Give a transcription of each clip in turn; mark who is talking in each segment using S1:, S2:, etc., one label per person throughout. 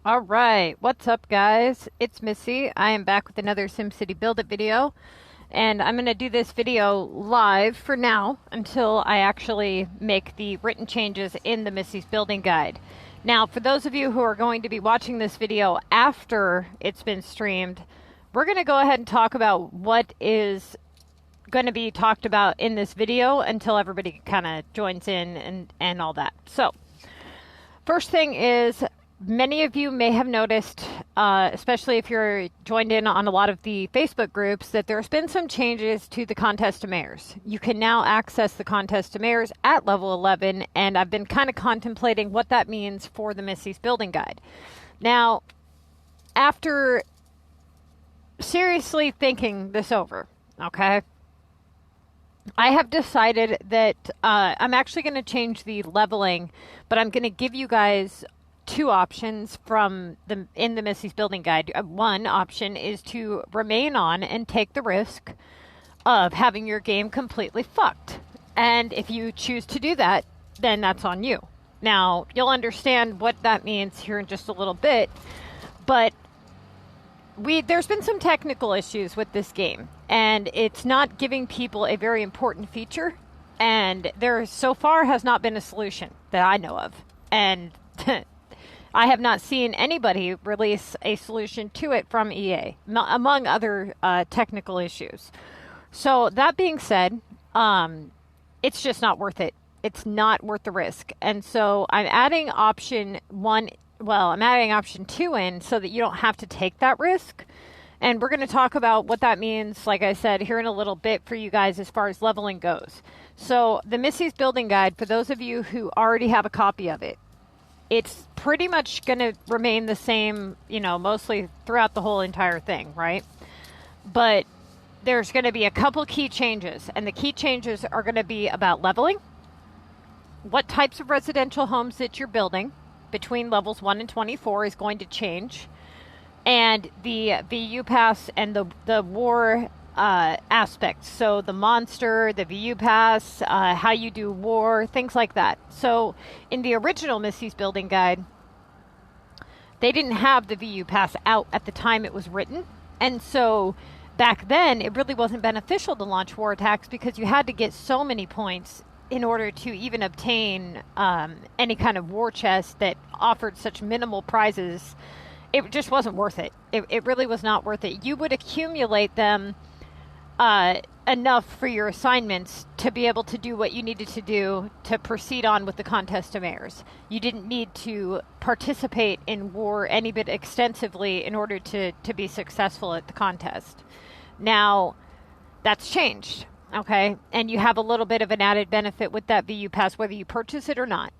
S1: All right, what's up, guys? It's Missy. I am back with another SimCity Buildit video, and I'm going to do this video live for now until I actually make the written changes in the Missy's Building Guide. Now, for those of you who are going to be watching this video after it's been streamed, we're going to go ahead and talk about what is going to be talked about in this video until everybody kind of joins in and all that. So, first thing is, many of you may have noticed, especially if you're joined in on a lot of the Facebook groups, that there's been some changes to the contest to mayors. You can now access the contest to mayors at level 11, and I've been kind of contemplating what that means for the Missy's Building Guide. Now, after seriously thinking this over, okay, I have decided that I'm actually going to change the leveling, but I'm going to give you guys two options in the Missy's Building Guide. One option is to remain on and take the risk of having your game completely fucked. And if you choose to do that, then that's on you. Now, you'll understand what that means here in just a little bit, but there's been some technical issues with this game, and it's not giving people a very important feature, and there so far has not been a solution that I know of. And I have not seen anybody release a solution to it from EA, among other technical issues. So that being said, it's just not worth it. It's not worth the risk. And so I'm adding option 2 in so that you don't have to take that risk. And we're going to talk about what that means, like I said, here in a little bit for you guys as far as leveling goes. So the Missy's Building Guide, for those of you who already have a copy of it, it's pretty much going to remain the same, mostly throughout the whole entire thing, right? But there's going to be a couple key changes, and the key changes are going to be about leveling, what types of residential homes that you're building between levels 1 and 24 is going to change, and the VU pass and the war aspects. So the monster, the VU pass, how you do war, things like that. So in the original Missy's Building Guide, they didn't have the VU pass out at the time it was written. And so back then, it really wasn't beneficial to launch war attacks because you had to get so many points in order to even obtain any kind of war chest that offered such minimal prizes. It just wasn't worth it. It really was not worth it. You would accumulate them enough for your assignments to be able to do what you needed to do to proceed on with the contest to mayors. You didn't need to participate in war any bit extensively in order to be successful at the contest. Now, that's changed, okay? And you have a little bit of an added benefit with that VU Pass, whether you purchase it or not.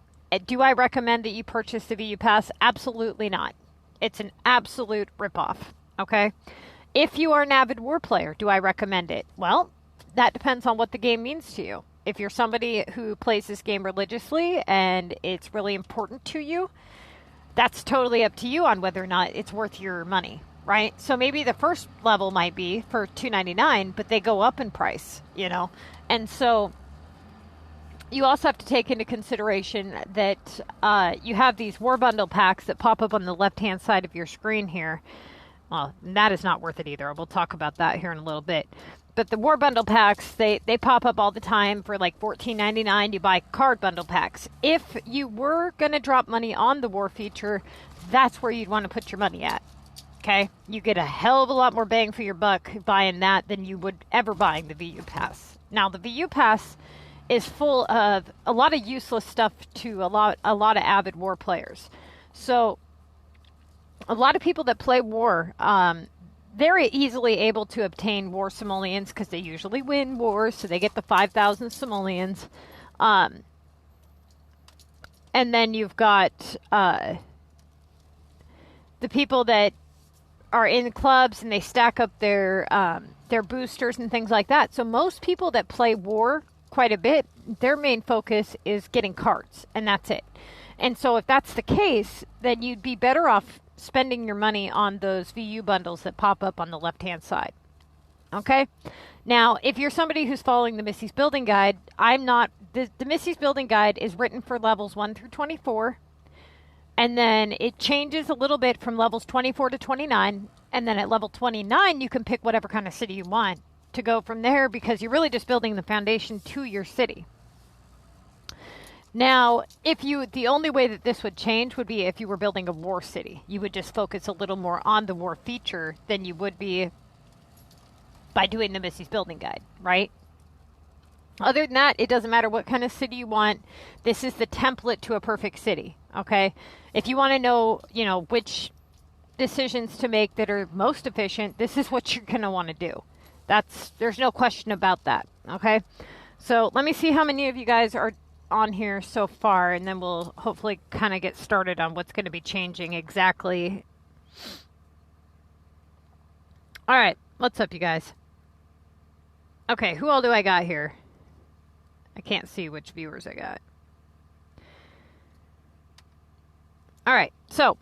S1: Do I recommend that you purchase the VU Pass? Absolutely not. It's an absolute ripoff, okay? If you are an avid war player, do I recommend it? Well, that depends on what the game means to you. If you're somebody who plays this game religiously and it's really important to you, that's totally up to you on whether or not it's worth your money, right? So maybe the first level might be for $2.99, but they go up in price, And so you also have to take into consideration that you have these war bundle packs that pop up on the left-hand side of your screen here. Well, that is not worth it either. We'll talk about that here in a little bit. But the war bundle packs, they pop up all the time for like $14.99. You buy card bundle packs. If you were going to drop money on the war feature, that's where you'd want to put your money at. Okay? You get a hell of a lot more bang for your buck buying that than you would ever buying the VU Pass. Now, the VU Pass is full of a lot of useless stuff to a lot of avid war players. So a lot of people that play war, they're easily able to obtain war simoleons because they usually win wars, so they get the 5,000 simoleons. And then you've got the people that are in clubs and they stack up their boosters and things like that. So most people that play war quite a bit, their main focus is getting cards, and that's it. And so if that's the case, then you'd be better off spending your money on those VU bundles that pop up on the left-hand side. Okay? Now, if you're somebody who's following the Missy's Building Guide, I'm not. The Missy's Building Guide is written for levels 1 through 24. And then it changes a little bit from levels 24 to 29. And then at level 29, you can pick whatever kind of city you want to go from there, because you're really just building the foundation to your city. Now, the only way that this would change would be if you were building a war city. You would just focus a little more on the war feature than you would be by doing the Missy's Building Guide, right? Other than that, it doesn't matter what kind of city you want. This is the template to a perfect city, okay? If you want to know, which decisions to make that are most efficient, this is what you're going to want to do. There's no question about that, okay? So let me see how many of you guys are on here so far, and then we'll hopefully kind of get started on what's going to be changing exactly. All right, what's up, you guys? Okay, who all do I got here? I can't see which viewers I got. All right, so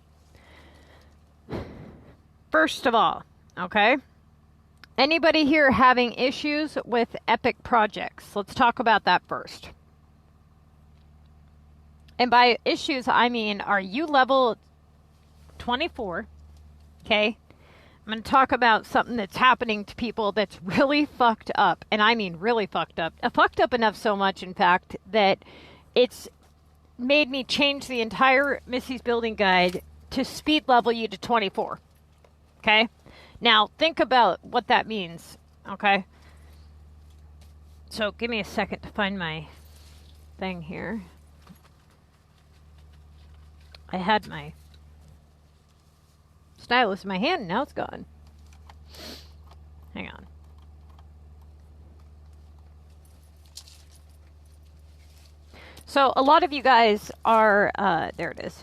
S1: first of all, okay, anybody here having issues with Epic projects? Let's talk about that first. And by issues, I mean, are you level 24? Okay. I'm going to talk about something that's happening to people that's really fucked up. And I mean really fucked up. Fucked up enough so much, in fact, that it's made me change the entire Missy's Building Guide to speed level you to 24. Okay? Now, think about what that means. Okay? So, give me a second to find my thing here. I had my stylus in my hand, and now it's gone. Hang on. So a lot of you guys are, there it is.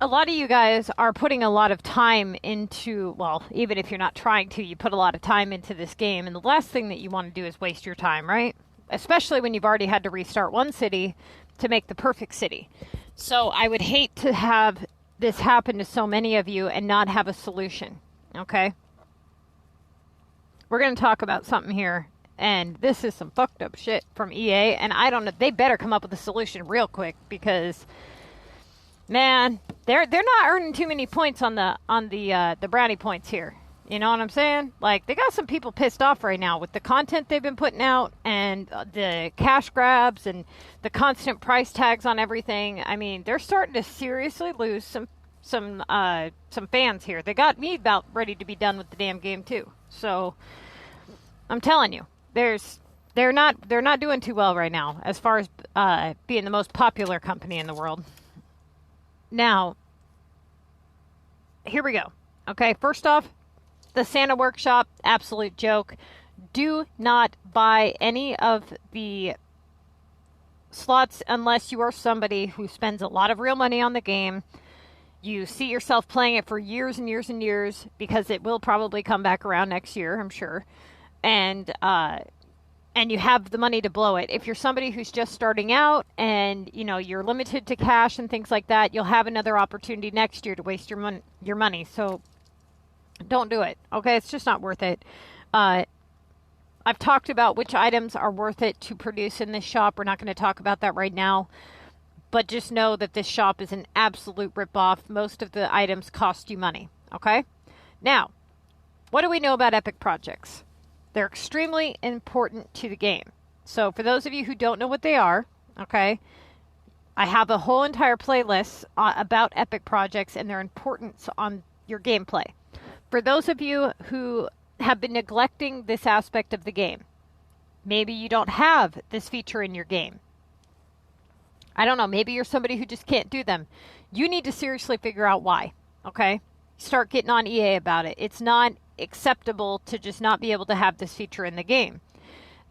S1: A lot of you guys are putting a lot of time into, well, even if you're not trying to, you put a lot of time into this game, and the last thing that you want to do is waste your time, right? Especially when you've already had to restart one city to make the perfect city. So I would hate to have this happen to so many of you and not have a solution, okay? We're going to talk about something here, and this is some fucked up shit from EA, and I don't know, they better come up with a solution real quick, because, man, they're not earning too many points on the brownie points here. You know what I'm saying? Like, they got some people pissed off right now with the content they've been putting out and the cash grabs and the constant price tags on everything. I mean, they're starting to seriously lose some fans here. They got me about ready to be done with the damn game too. So, I'm telling you, they're not doing too well right now as far as being the most popular company in the world. Now, here we go. Okay, first off, the Santa Workshop, absolute joke. Do not buy any of the slots unless you are somebody who spends a lot of real money on the game. You see yourself playing it for years and years and years, because it will probably come back around next year, I'm sure. And you have the money to blow it. If you're somebody who's just starting out and, you're limited to cash and things like that, you'll have another opportunity next year to waste your money. So don't do it, okay? It's just not worth it. I've talked about which items are worth it to produce in this shop. We're not going to talk about that right now. But just know that this shop is an absolute ripoff. Most of the items cost you money, okay? Now, what do we know about epic projects? They're extremely important to the game. So for those of you who don't know what they are, okay, I have a whole entire playlist about epic projects and their importance on your gameplay. For those of you who have been neglecting this aspect of the game, maybe you don't have this feature in your game. I don't know, maybe you're somebody who just can't do them. You need to seriously figure out why, okay? Start getting on EA about it. It's not acceptable to just not be able to have this feature in the game.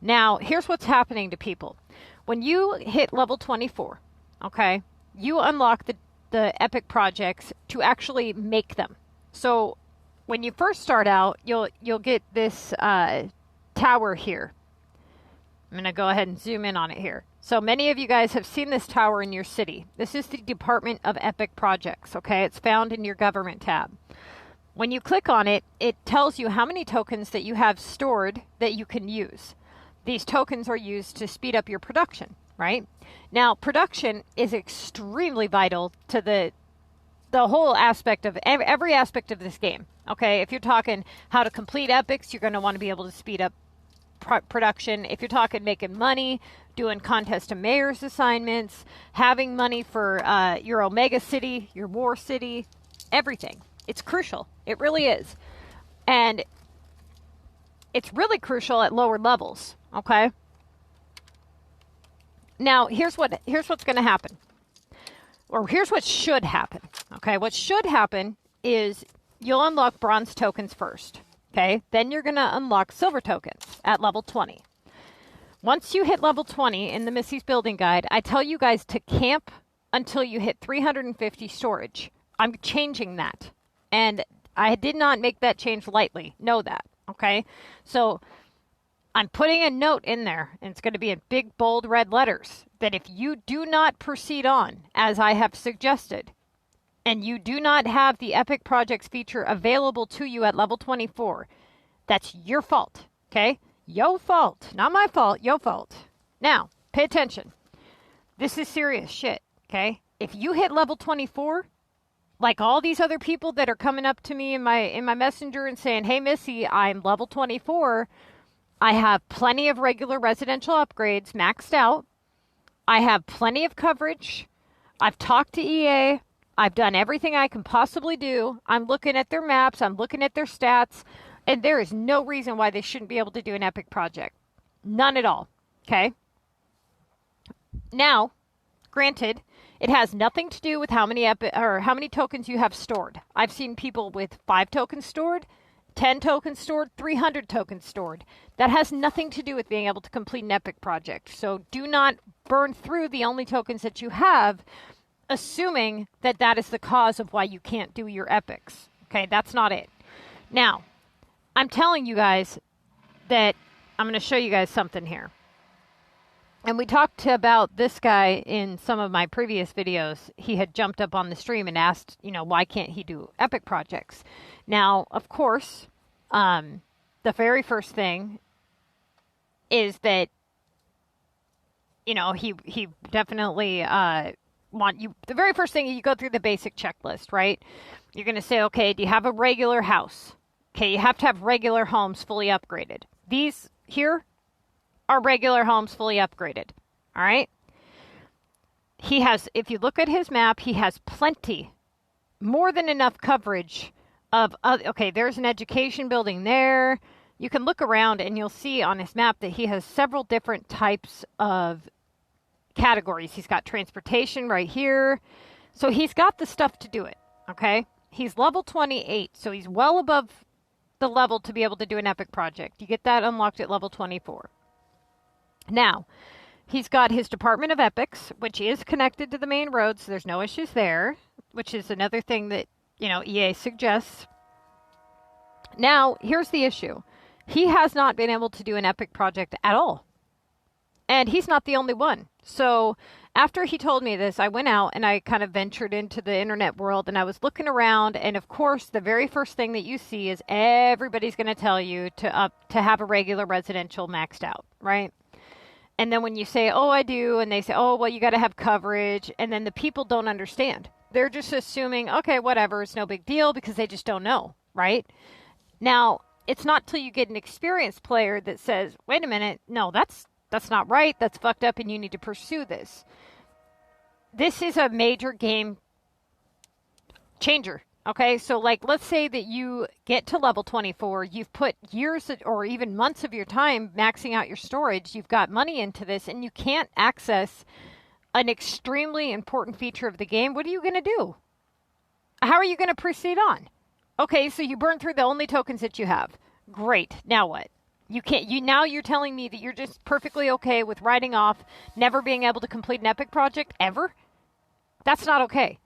S1: Now, here's what's happening to people. When you hit level 24, okay, you unlock the epic projects to actually make them. So when you first start out, you'll get this tower here. I'm going to go ahead and zoom in on it here. So many of you guys have seen this tower in your city. This is the Department of Epic Projects, okay? It's found in your government tab. When you click on it, it tells you how many tokens that you have stored that you can use. These tokens are used to speed up your production. right? Now, production is extremely vital to the whole aspect of every aspect of this game. Okay, if you're talking how to complete epics, you're going to want to be able to speed up production. If you're talking making money, doing contest to mayor's assignments, having money for your Omega City, your War City, everything. It's crucial. It really is. And it's really crucial at lower levels, okay? Now, here's what's going to happen. Or here's what should happen, okay? What should happen is you'll unlock bronze tokens first, okay? Then you're going to unlock silver tokens at level 20. Once you hit level 20 in the Missy's Building Guide, I tell you guys to camp until you hit 350 storage. I'm changing that. And I did not make that change lightly. Know that, okay? So I'm putting a note in there, and it's going to be in big, bold, red letters, that if you do not proceed on, as I have suggested, and you do not have the Epic Projects feature available to you at level 24, that's your fault, okay? Yo fault. Not my fault, yo fault. Now, pay attention. This is serious shit, okay? If you hit level 24, like all these other people that are coming up to me in my messenger and saying, hey, Missy, I'm level 24. I have plenty of regular residential upgrades maxed out. I have plenty of coverage. I've talked to EA. I've done everything I can possibly do. I'm looking at their maps. I'm looking at their stats. And there is no reason why they shouldn't be able to do an epic project. None at all. Okay? Now, granted, it has nothing to do with how many tokens you have stored. I've seen people with 5 tokens stored, 10 tokens stored, 300 tokens stored. That has nothing to do with being able to complete an epic project. So do not burn through the only tokens that you have, assuming that that is the cause of why you can't do your epics. Okay, that's not it. Now, I'm telling you guys that I'm going to show you guys something here. And we talked about this guy in some of my previous videos. He had jumped up on the stream and asked, why can't he do epic projects? Now, of course, the very first thing is that, he definitely want you. The very first thing, you go through the basic checklist, right? You're going to say, okay, do you have a regular house? Okay, you have to have regular homes fully upgraded. These here are regular homes fully upgraded. All right. He has, if you look at his map, he has plenty, more than enough coverage of, okay, there's an education building there. You can look around and you'll see on his map that he has several different types of categories. He's got transportation right here. So he's got the stuff to do it. Okay. He's level 28. So he's well above the level to be able to do an epic project. You get that unlocked at level 24. Now, he's got his Department of Epics, which is connected to the main road, so there's no issues there, which is another thing that, EA suggests. Now, here's the issue. He has not been able to do an epic project at all. And he's not the only one. So after he told me this, I went out and I kind of ventured into the internet world and I was looking around. And of course, the very first thing that you see is everybody's going to tell you to have a regular residential maxed out, right? And then when you say, oh, I do, and they say, oh, well, you got to have coverage. And then the people don't understand. They're just assuming, okay, whatever, it's no big deal because they just don't know, right? Now, it's not till you get an experienced player that says, wait a minute, no, that's not right. That's fucked up and you need to pursue this. This is a major game changer. Okay, so let's say that you get to level 24, you've put years or even months of your time maxing out your storage, you've got money into this, and you can't access an extremely important feature of the game. What are you going to do? How are you going to proceed on? Okay, so you burn through the only tokens that you have. Great, now what? You can't. Now you're telling me that you're just perfectly okay with writing off never being able to complete an epic project ever? That's not okay.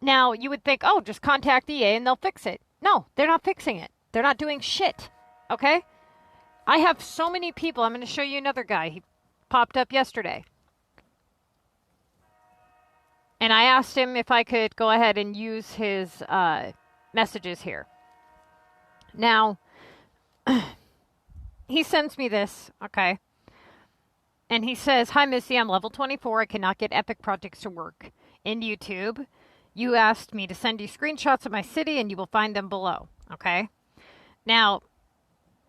S1: Now, you would think, oh, just contact EA and they'll fix it. No, they're not fixing it. They're not doing shit. Okay? I have so many people. I'm going to show you another guy. He popped up yesterday. And I asked him if I could go ahead and use his messages here. Now, he sends me this, okay? And he says, "Hi, Missy. I'm level 24. I cannot get Epic projects to work in YouTube. You asked me to send you screenshots of my city, and you will find them below." Okay. Now,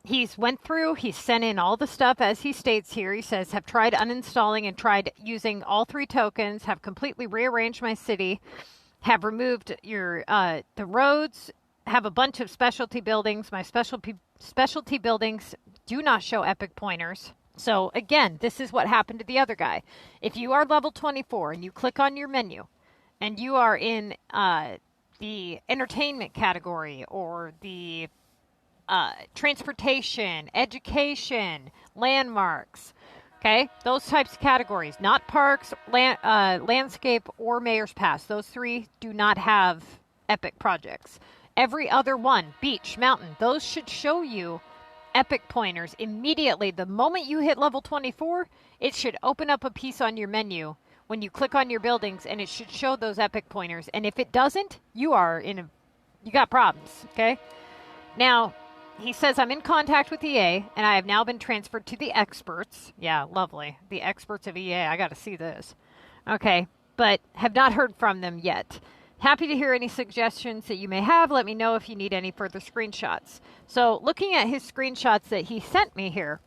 S1: he's went through, he's sent in all the stuff as he states here. He says, "Have tried uninstalling and tried using all 3 tokens, have completely rearranged my city, have removed your the roads, have a bunch of specialty buildings. My specialty buildings do not show epic pointers." So again, this is what happened to the other guy. If you are level 24 and you click on your menu and you are in the entertainment category or the transportation, education, landmarks, okay, those types of categories, not parks, landscape, or mayor's pass. Those 3 do not have epic projects. Every other one, beach, mountain, those should show you epic pointers immediately. The moment you hit level 24, it should open up a piece on your menu when you click on your buildings, and it should show those epic pointers. And if it doesn't, you got problems, okay? Now, he says, "I'm in contact with EA, and I have now been transferred to the experts." Yeah, lovely. The experts of EA. I got to see this. Okay, but have not heard from them yet. Happy to hear any suggestions that you may have. Let me know if you need any further screenshots. So looking at his screenshots that he sent me here,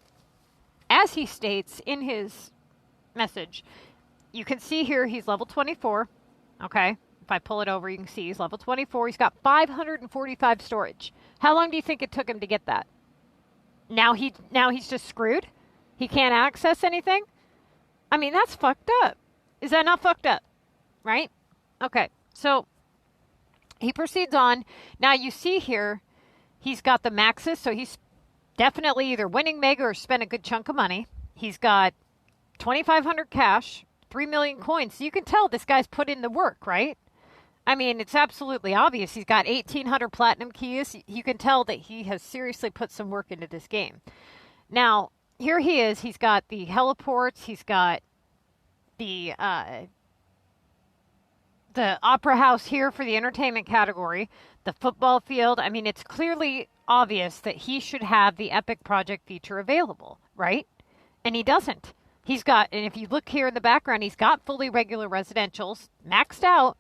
S1: as he states in his message, you can see here he's level 24. Okay. If I pull it over, you can see he's level 24. He's got 545 storage. How long do you think it took him to get that? Now he's just screwed? He can't access anything? I mean, that's fucked up. Is that not fucked up? Right? Okay. So he proceeds on. Now you see here, he's got the maxes, so he's definitely either winning mega or spent a good chunk of money. He's got 2,500 cash, 3 million coins. So you can tell this guy's put in the work, right? I mean, it's absolutely obvious. He's got 1,800 platinum keys. You can tell that he has seriously put some work into this game. Now, here he is. He's got the heliports. He's got the opera house here for the entertainment category, the football field. I mean, it's clearly obvious that he should have the epic project feature available, right? And he doesn't. He's got, and if you look here in the background, he's got fully regular residentials maxed out.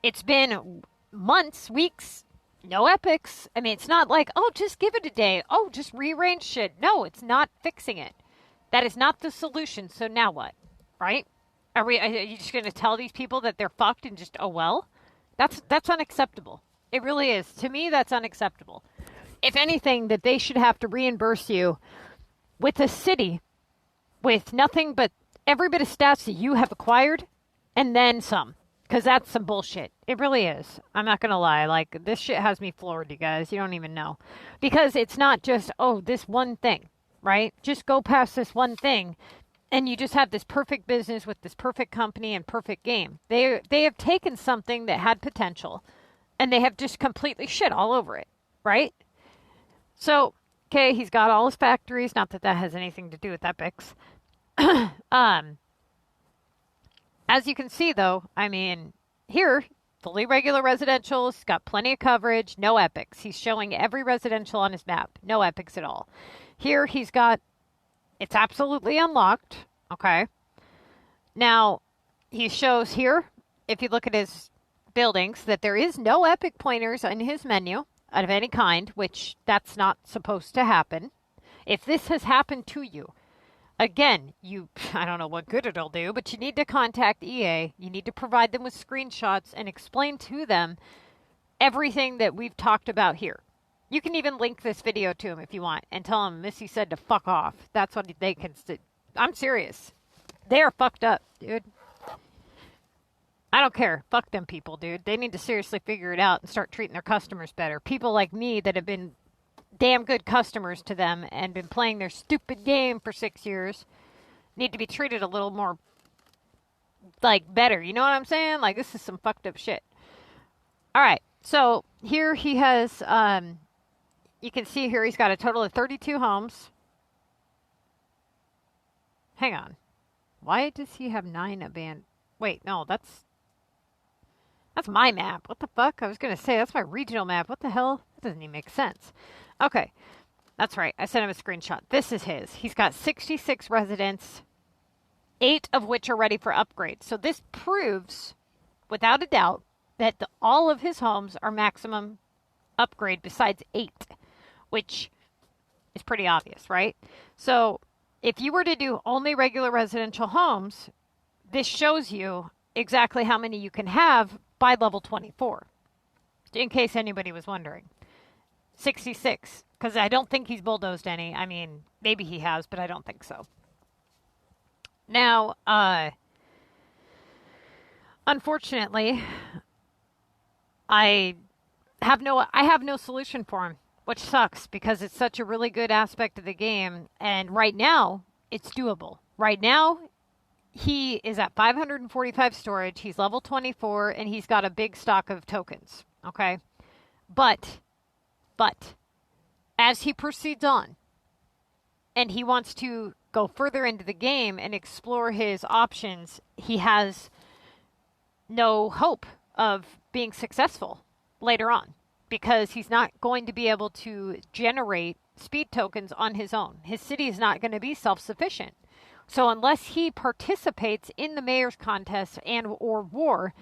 S1: It's been months, weeks, no epics. I mean, it's not like, oh, just give it a day. Oh, just rearrange shit. No, it's not fixing it. That is not the solution. So now what, right? Are you just going to tell these people that they're fucked and just, oh, well? That's unacceptable. It really is. To me, that's unacceptable. If anything, that they should have to reimburse you with a city with nothing but every bit of stats that you have acquired and then some. Because that's some bullshit. It really is. I'm not going to lie. Like, this shit has me floored, you guys. You don't even know. Because it's not just, oh, this one thing, right? Just go past this one thing. And you just have this perfect business with this perfect company and perfect game. They have taken something that had potential, and they have just completely shit all over it, right? So, okay, he's got all his factories. Not that that has anything to do with epics. As you can see, though, I mean, here, fully regular residential. He's got plenty of coverage. No epics. He's showing every residential on his map. No epics at all. Here, he's got... It's absolutely unlocked, okay? Now, he shows here, if you look at his buildings, that there is no epic pointers in his menu of any kind, which that's not supposed to happen. If this has happened to you, again, I don't know what good it'll do, but you need to contact EA. You need to provide them with screenshots and explain to them everything that we've talked about here. You can even link this video to him if you want and tell him Missy said to fuck off. That's what they can... I'm serious. They are fucked up, dude. I don't care. Fuck them people, dude. They need to seriously figure it out and start treating their customers better. People like me that have been damn good customers to them and been playing their stupid game for 6 years need to be treated a little more, like, better. You know what I'm saying? Like, this is some fucked up shit. All right. So, here he has... You can see here he's got a total of 32 homes. Hang on. Why does he have 9 abandoned? Wait, no, that's my map. What the fuck? I was going to say, that's my regional map. What the hell? That doesn't even make sense. Okay. That's right. I sent him a screenshot. This is his. He's got 66 residents, 8 of which are ready for upgrade. So this proves, without a doubt, that all of his homes are maximum upgrade besides 8, which is pretty obvious, right? So if you were to do only regular residential homes, this shows you exactly how many you can have by level 24, in case anybody was wondering. 66, because I don't think he's bulldozed any. I mean, maybe he has, but I don't think so. Now, unfortunately, I have no solution for him, which sucks because it's such a really good aspect of the game, and right now it's doable. Right now, he is at 545 storage, he's level 24, and he's got a big stock of tokens, okay? But, as he proceeds on, and he wants to go further into the game and explore his options, he has no hope of being successful later on because he's not going to be able to generate speed tokens on his own. His city is not going to be self-sufficient. So unless he participates in the mayor's contest and or war,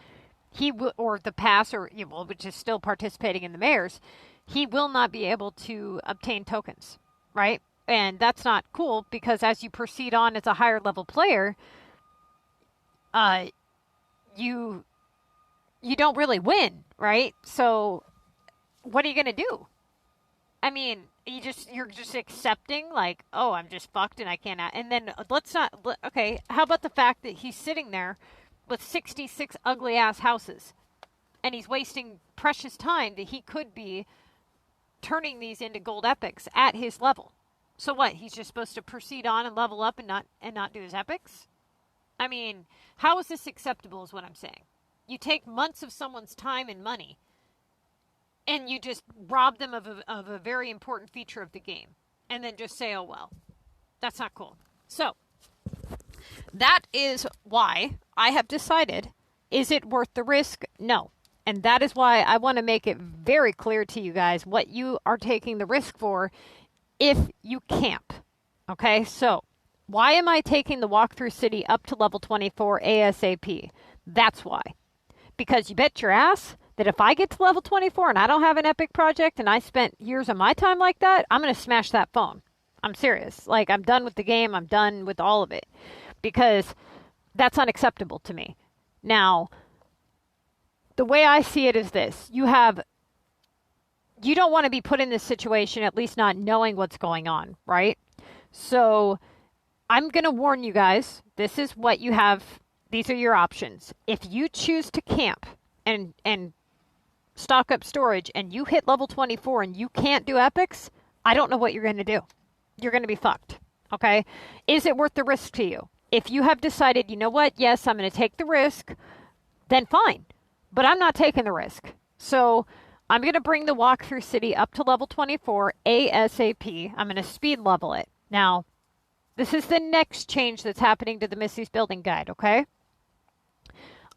S1: or the pass, or which is still participating in the mayor's, he will not be able to obtain tokens, right? And that's not cool because as you proceed on as a higher level player, you don't really win, right? So what are you going to do? I mean, you're just accepting like, oh, I'm just fucked and I can't. And then okay, how about the fact that he's sitting there with 66 ugly ass houses and he's wasting precious time that he could be turning these into gold epics at his level. So what? He's just supposed to proceed on and level up and not do his epics? I mean, how is this acceptable is what I'm saying. You take months of someone's time and money and you just rob them of a very important feature of the game and then just say, oh, well, that's not cool. So that is why I have decided, is it worth the risk? No. And that is why I want to make it very clear to you guys what you are taking the risk for if you camp. Okay, so why am I taking the walkthrough city up to level 24 ASAP? That's why. Because you bet your ass that if I get to level 24 and I don't have an epic project and I spent years of my time like that, I'm going to smash that phone. I'm serious. Like, I'm done with the game. I'm done with all of it. Because that's unacceptable to me. Now, the way I see it is this. You don't want to be put in this situation, at least not knowing what's going on, right? So I'm going to warn you guys, this is what you have. These are your options. If you choose to camp and stock up storage and you hit level 24 and you can't do epics, I don't know what you're going to do. You're going to be fucked, okay? Is it worth the risk to you? If you have decided, you know what, yes, I'm going to take the risk, then fine. But I'm not taking the risk. So I'm going to bring the walkthrough city up to level 24 ASAP. I'm going to speed level it. Now, this is the next change that's happening to the Missy's Building Guide, okay?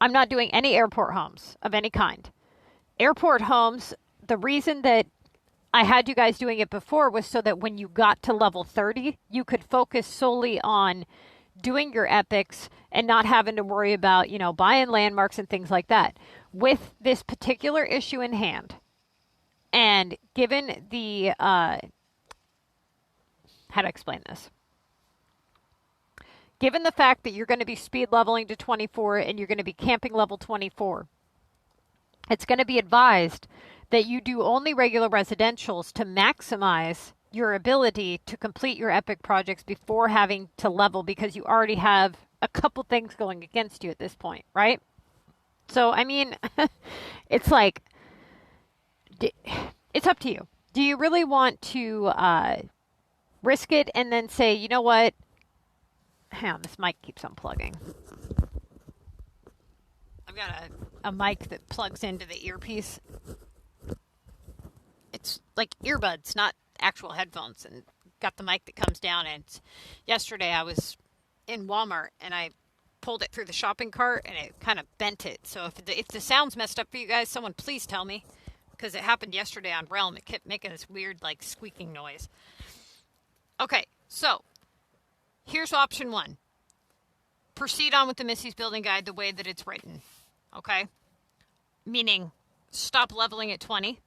S1: I'm not doing any airport homes of any kind. Airport homes, the reason that I had you guys doing it before was so that when you got to level 30, you could focus solely on doing your epics and not having to worry about, buying landmarks and things like that. With this particular issue in hand, and given the, how to explain this? Given the fact that you're going to be speed leveling to 24 and you're going to be camping level 24, it's going to be advised that you do only regular residentials to maximize your ability to complete your epic projects before having to level because you already have a couple things going against you at this point, right? So, I mean, it's like, it's up to you. Do you really want to risk it and then say, you know what? Hang on, this mic keeps unplugging. I've got a mic that plugs into the earpiece. It's like earbuds, not actual headphones, and got the mic that comes down. And yesterday I was in Walmart and I pulled it through the shopping cart and it kind of bent it. So if the sound's messed up for you guys, someone please tell me, because it happened yesterday on Realm. It kept making this weird like squeaking noise. Okay, so here's option one. proceed on with the Missy's Building Guide the way that it's written, okay? Meaning, stop leveling at 20,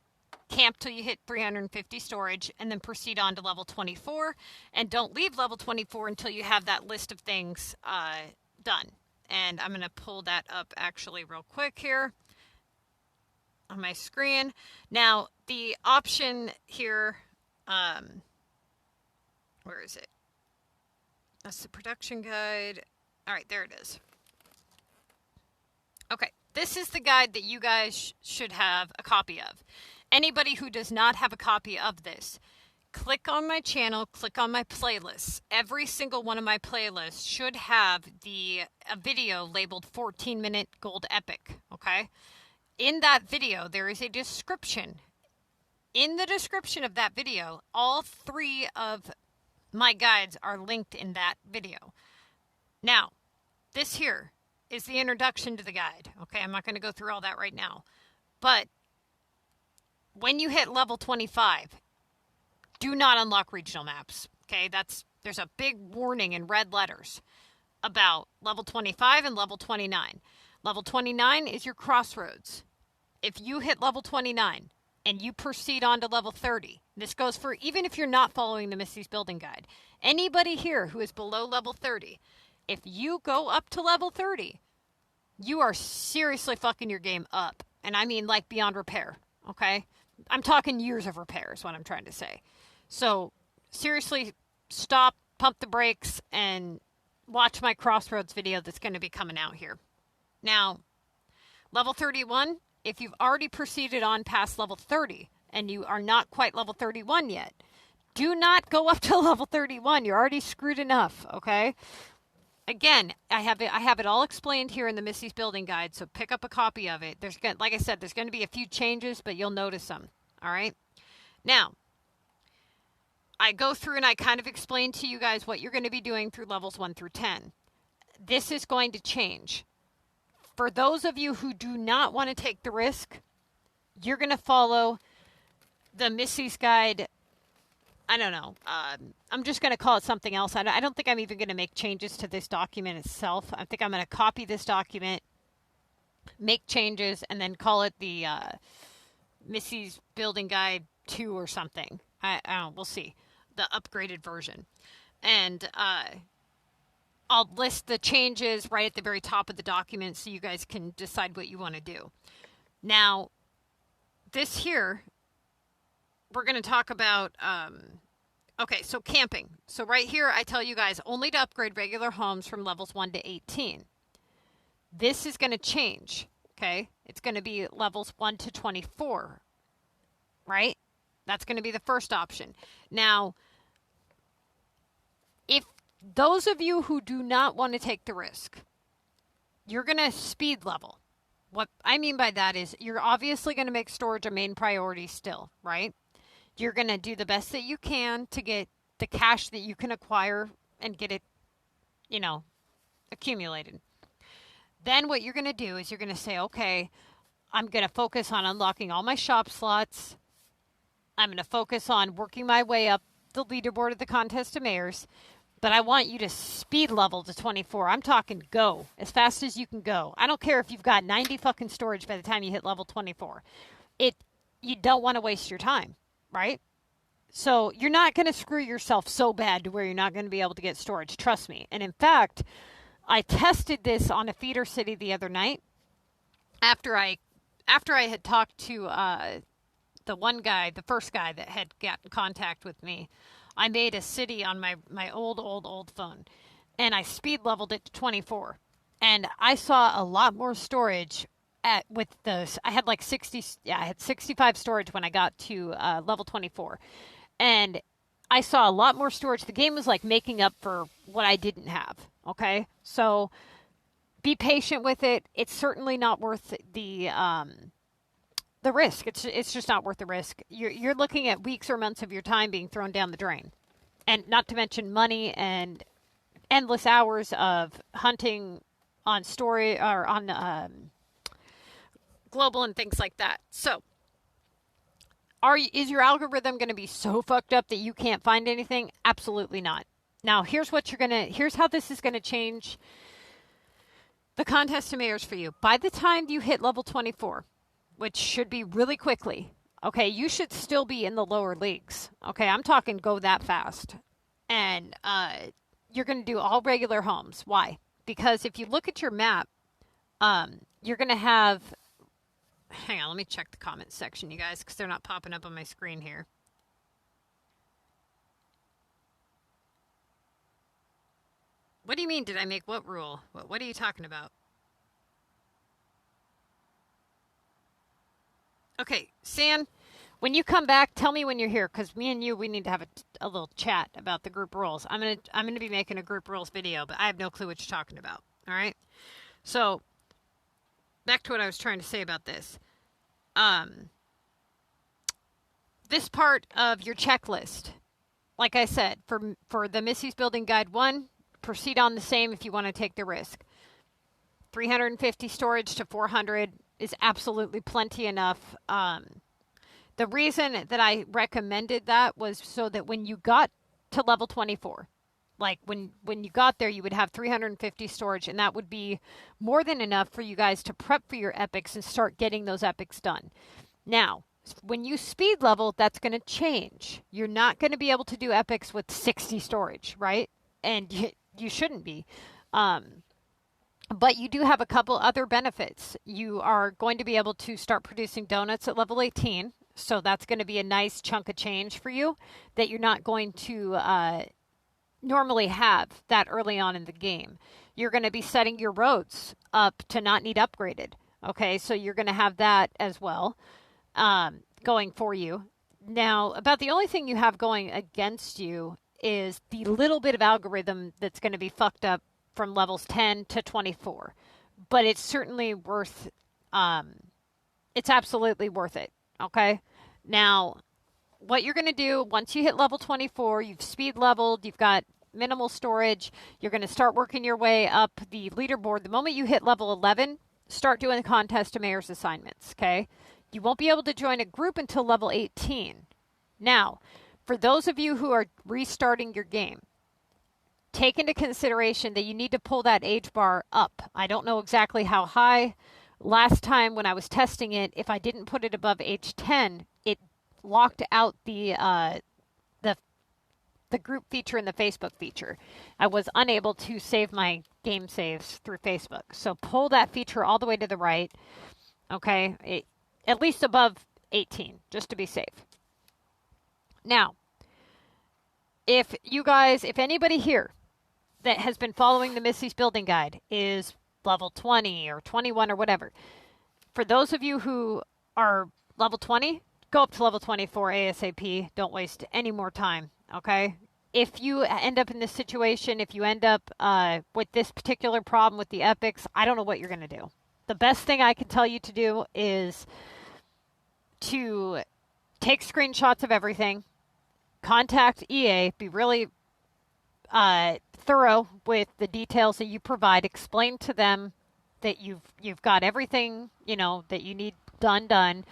S1: camp till you hit 350 storage, and then proceed on to level 24, and don't leave level 24 until you have that list of things done. And I'm going to pull that up actually real quick here on my screen. Now, the option here, where is it? That's the production guide. All right, there it is. Okay, this is the guide that you guys should have a copy of. Anybody who does not have a copy of this, click on my channel, click on my playlists. Every single one of my playlists should have a video labeled 14-minute gold epic, okay? In that video, there is a description. In the description of that video, all 3 of my guides are linked in that video. Now, this here is the introduction to the guide. Okay, I'm not going to go through all that right now. But when you hit level 25, do not unlock regional maps. Okay, there's a big warning in red letters about level 25 and level 29. Level 29 is your crossroads. If you hit level 29 and you proceed on to level 30, this goes for even if you're not following the Missy's Building Guide. Anybody here who is below level 30, if you go up to level 30, you are seriously fucking your game up. And I mean like beyond repair, okay? I'm talking years of repair is what I'm trying to say. So seriously, stop, pump the brakes, and watch my Crossroads video that's going to be coming out here. Now, level 31, if you've already proceeded on past level 30 and you are not quite level 31 yet, do not go up to level 31. You're already screwed enough, okay? Again, I have it all explained here in the Missy's Building Guide, so pick up a copy of it. Like I said, there's going to be a few changes, but you'll notice them, all right? Now, I go through and I kind of explain to you guys what you're going to be doing through levels 1 through 10. This is going to change. For those of you who do not want to take the risk, you're going to follow the Missy's Guide. I don't know. I'm just going to call it something else. I don't think I'm even going to make changes to this document itself. I think I'm going to copy this document, make changes, and then call it the Missy's Building Guide 2 or something. I don't know. We'll see. The upgraded version. And I'll list the changes right at the very top of the document so you guys can decide what you want to do. Now, this here, we're going to talk about, okay, so camping. So right here, I tell you guys only to upgrade regular homes from levels 1 to 18. This is going to change, okay? It's going to be levels 1 to 24, right? That's going to be the first option. Now, if those of you who do not want to take the risk, you're going to speed level. What I mean by that is you're obviously going to make storage a main priority still, right? You're going to do the best that you can to get the cash that you can acquire and get it, accumulated. Then what you're going to do is you're going to say, okay, I'm going to focus on unlocking all my shop slots. I'm going to focus on working my way up the leaderboard of the Contest of Mayors. But I want you to speed level to 24. I'm talking go as fast as you can go. I don't care if you've got 90 fucking storage by the time you hit level 24. You don't want to waste your time, right? So you're not going to screw yourself so bad to where you're not going to be able to get storage. Trust me. And in fact, I tested this on a feeder city the other night after I had talked to the one guy, the first guy that had got in contact with me. I made a city on my old phone, and I speed leveled it to 24. And I saw a lot more storage I had like 65 storage when I got to level 24. And I saw a lot more storage. The game was like making up for what I didn't have, okay? So be patient with it. It's certainly not worth the risk. It's just not worth the risk. You're looking at weeks or months of your time being thrown down the drain, and not to mention money and endless hours of hunting on story or on global and things like that. So, is your algorithm going to be so fucked up that you can't find anything? Absolutely not. Now, here's how this is going to change the contest of mayors for you. By the time you hit level 24, which should be really quickly, okay, you should still be in the lower leagues. Okay, I'm talking go that fast. And you're going to do all regular homes. Why? Because if you look at your map, you're going to have... Hang on, let me check the comments section, you guys, because they're not popping up on my screen here. What do you mean, did I make what rule? What are you talking about? Okay, San, when you come back, tell me when you're here, because me and you, we need to have a little chat about the group rules. I'm gonna be making a group rules video, but I have no clue what you're talking about. All right? So, back to what I was trying to say about this. This part of your checklist, like I said, for the Missy's Building Guide 1, proceed on the same if you want to take the risk. 350 storage to 400 is absolutely plenty enough. The reason that I recommended that was so that when you got to level 24, like when you got there, you would have 350 storage, and that would be more than enough for you guys to prep for your epics and start getting those epics done. Now, when you speed level, that's going to change. You're not going to be able to do epics with 60 storage, right? And you shouldn't be. But you do have a couple other benefits. You are going to be able to start producing donuts at level 18. So that's going to be a nice chunk of change for you that you're not going to normally have that early on in the game. You're going to be setting your roads up to not need upgraded. Okay, so you're going to have that as well going for you. Now, about the only thing you have going against you is the little bit of algorithm that's going to be fucked up from levels 10 to 24. But it's certainly worth, it's absolutely worth it. Okay? Now, what you're going to do once you hit level 24, you've speed leveled, you've got minimal storage, you're going to start working your way up the leaderboard. The moment you hit level 11, start doing the contest to mayor's assignments, okay? You won't be able to join a group until level 18. Now, for those of you who are restarting your game, take into consideration that you need to pull that age bar up. I don't know exactly how high. Last time when I was testing it, if I didn't put it above age 10, it locked out the group feature and the Facebook feature. I was unable to save my game saves through Facebook. So pull that feature all the way to the right, okay? At least above 18, just to be safe. Now, if anybody here that has been following the Missy's Building Guide is level 20 or 21 or whatever, for those of you who are level 20, go up to level 24 ASAP. Don't waste any more time, okay? If you end up in this situation, if you end up with this particular problem with the epics, I don't know what you're going to do. The best thing I can tell you to do is to take screenshots of everything, contact EA, be really thorough with the details that you provide, explain to them that you've got everything, that you need done,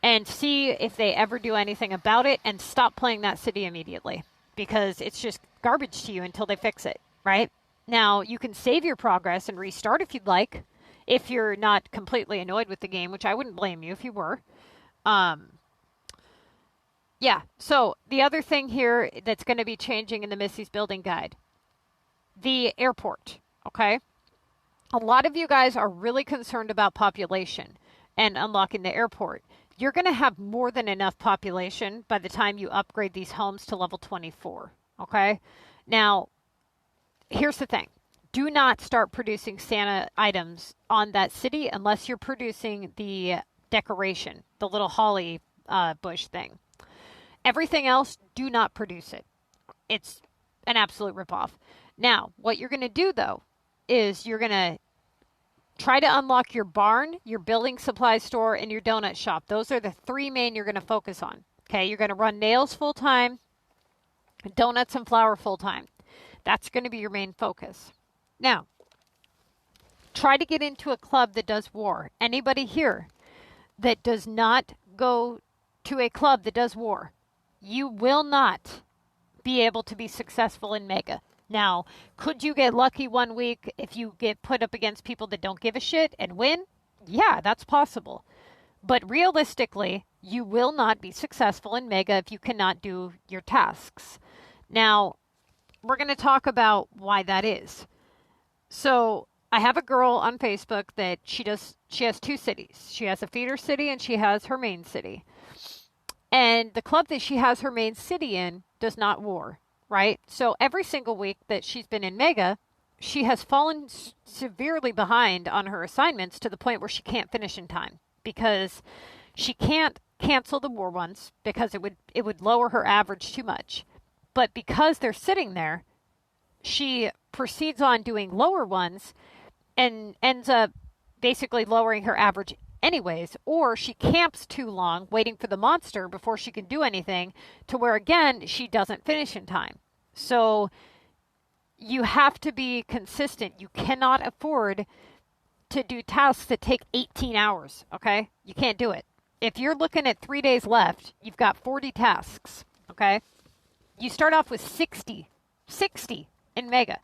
S1: and see if they ever do anything about it, and stop playing that city immediately, because it's just garbage to you until they fix it, right? Now, you can save your progress and restart if you'd like, if you're not completely annoyed with the game, which I wouldn't blame you if you were. Yeah, so the other thing here that's going to be changing in the Missy's Building Guide, the airport, okay? A lot of you guys are really concerned about population and unlocking the airport. You're going to have more than enough population by the time you upgrade these homes to level 24, okay? Now, here's the thing. Do not start producing Santa items on that city unless you're producing the decoration, the little holly bush thing. Everything else, do not produce it. It's an absolute ripoff. Now, what you're going to do, though, is you're going to try to unlock your barn, your building supply store, and your donut shop. Those are the three main you're going to focus on. Okay, you're going to run nails full-time, donuts and flour full-time. That's going to be your main focus. Now, try to get into a club that does war. Anybody here that does not go to a club that does war, you will not be able to be successful in Mega. Now, could you get lucky one week if you get put up against people that don't give a shit and win? Yeah, that's possible. But realistically, you will not be successful in Mega if you cannot do your tasks. Now, we're going to talk about why that is. So, I have a girl on Facebook that she has two cities. She has a feeder city and she has her main city. And the club that she has her main city in does not war, right? So every single week that she's been in Mega, she has fallen severely behind on her assignments to the point where she can't finish in time because she can't cancel the war ones because it would lower her average too much. But because they're sitting there, she proceeds on doing lower ones and ends up basically lowering her average anyways, or she camps too long waiting for the monster before she can do anything to where again she doesn't finish in time. So you have to be consistent. You cannot afford to do tasks that take 18 hours, okay? You can't do it. If you're looking at 3 days left, you've got 40 tasks, okay? You start off with 60 in Mega.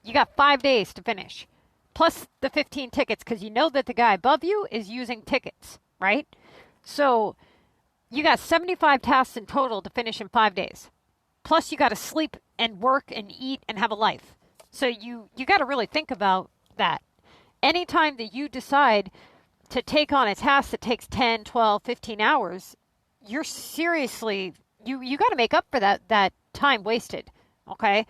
S1: You got 5 days to finish. Plus the 15 tickets, because you know that the guy above you is using tickets, right? So you got 75 tasks in total to finish in 5 days. Plus you got to sleep and work and eat and have a life. So you got to really think about that. Anytime that you decide to take on a task that takes 10, 12, 15 hours, you're seriously, you got to make up for that time wasted. Okay,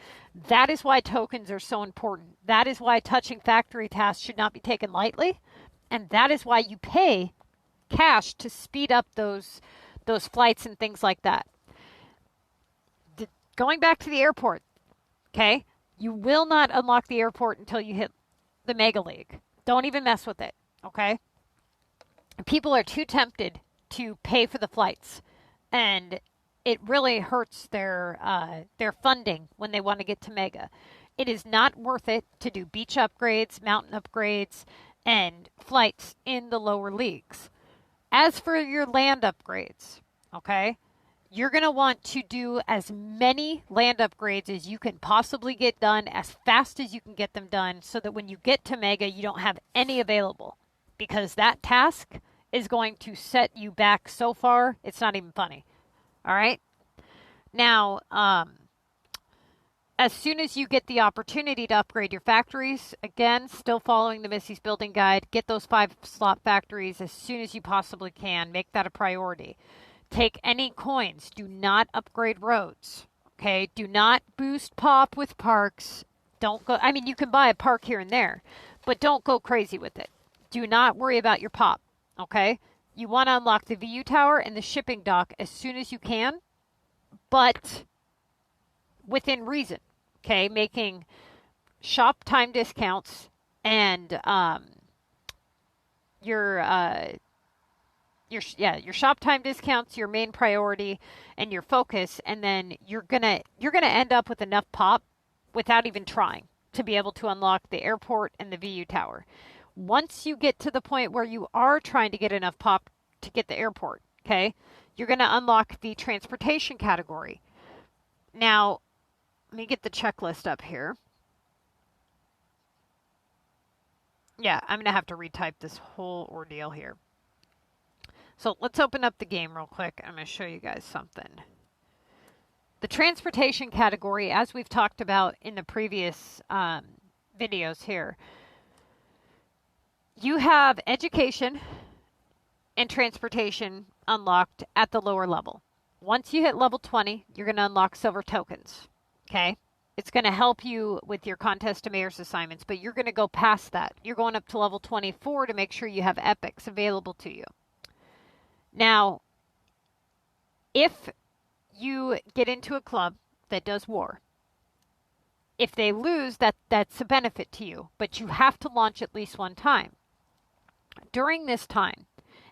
S1: that is why tokens are so important. That is why touching factory tasks should not be taken lightly, and that is why you pay cash to speed up those flights and things like that. Going back to the airport, okay, you will not unlock the airport until you hit the Mega League. Don't even mess with it. Okay, people are too tempted to pay for the flights, and it really hurts their funding when they want to get to Mega. It is not worth it to do beach upgrades, mountain upgrades, and flights in the lower leagues. As for your land upgrades, okay, you're going to want to do as many land upgrades as you can possibly get done as fast as you can get them done so that when you get to Mega, you don't have any available. Because that task is going to set you back so far, it's not even funny. All right. Now, as soon as you get the opportunity to upgrade your factories, again, still following the Missy's Building Guide, get those 5-slot factories as soon as you possibly can. Make that a priority. Take any coins. Do not upgrade roads. Okay. Do not boost pop with parks. Don't go. I mean, you can buy a park here and there, but don't go crazy with it. Do not worry about your pop. Okay. You want to unlock the VU Tower and the shipping dock as soon as you can, but within reason, okay? Making shop time discounts and your shop time discounts your main priority and your focus, and then you're gonna end up with enough pop without even trying to be able to unlock the airport and the VU Tower. Once you get to the point where you are trying to get enough pop to get the airport, okay, you're going to unlock the transportation category. Now, let me get the checklist up here. Yeah, I'm going to have to retype this whole ordeal here. So let's open up the game real quick. I'm going to show you guys something. The transportation category, as we've talked about in the previous videos here, you have education and transportation unlocked at the lower level. Once you hit level 20, you're going to unlock silver tokens. Okay? It's going to help you with your contest to mayor's assignments, but you're going to go past that. You're going up to level 24 to make sure you have epics available to you. Now, if you get into a club that does war, if they lose, that's a benefit to you, but you have to launch at least one time. During this time,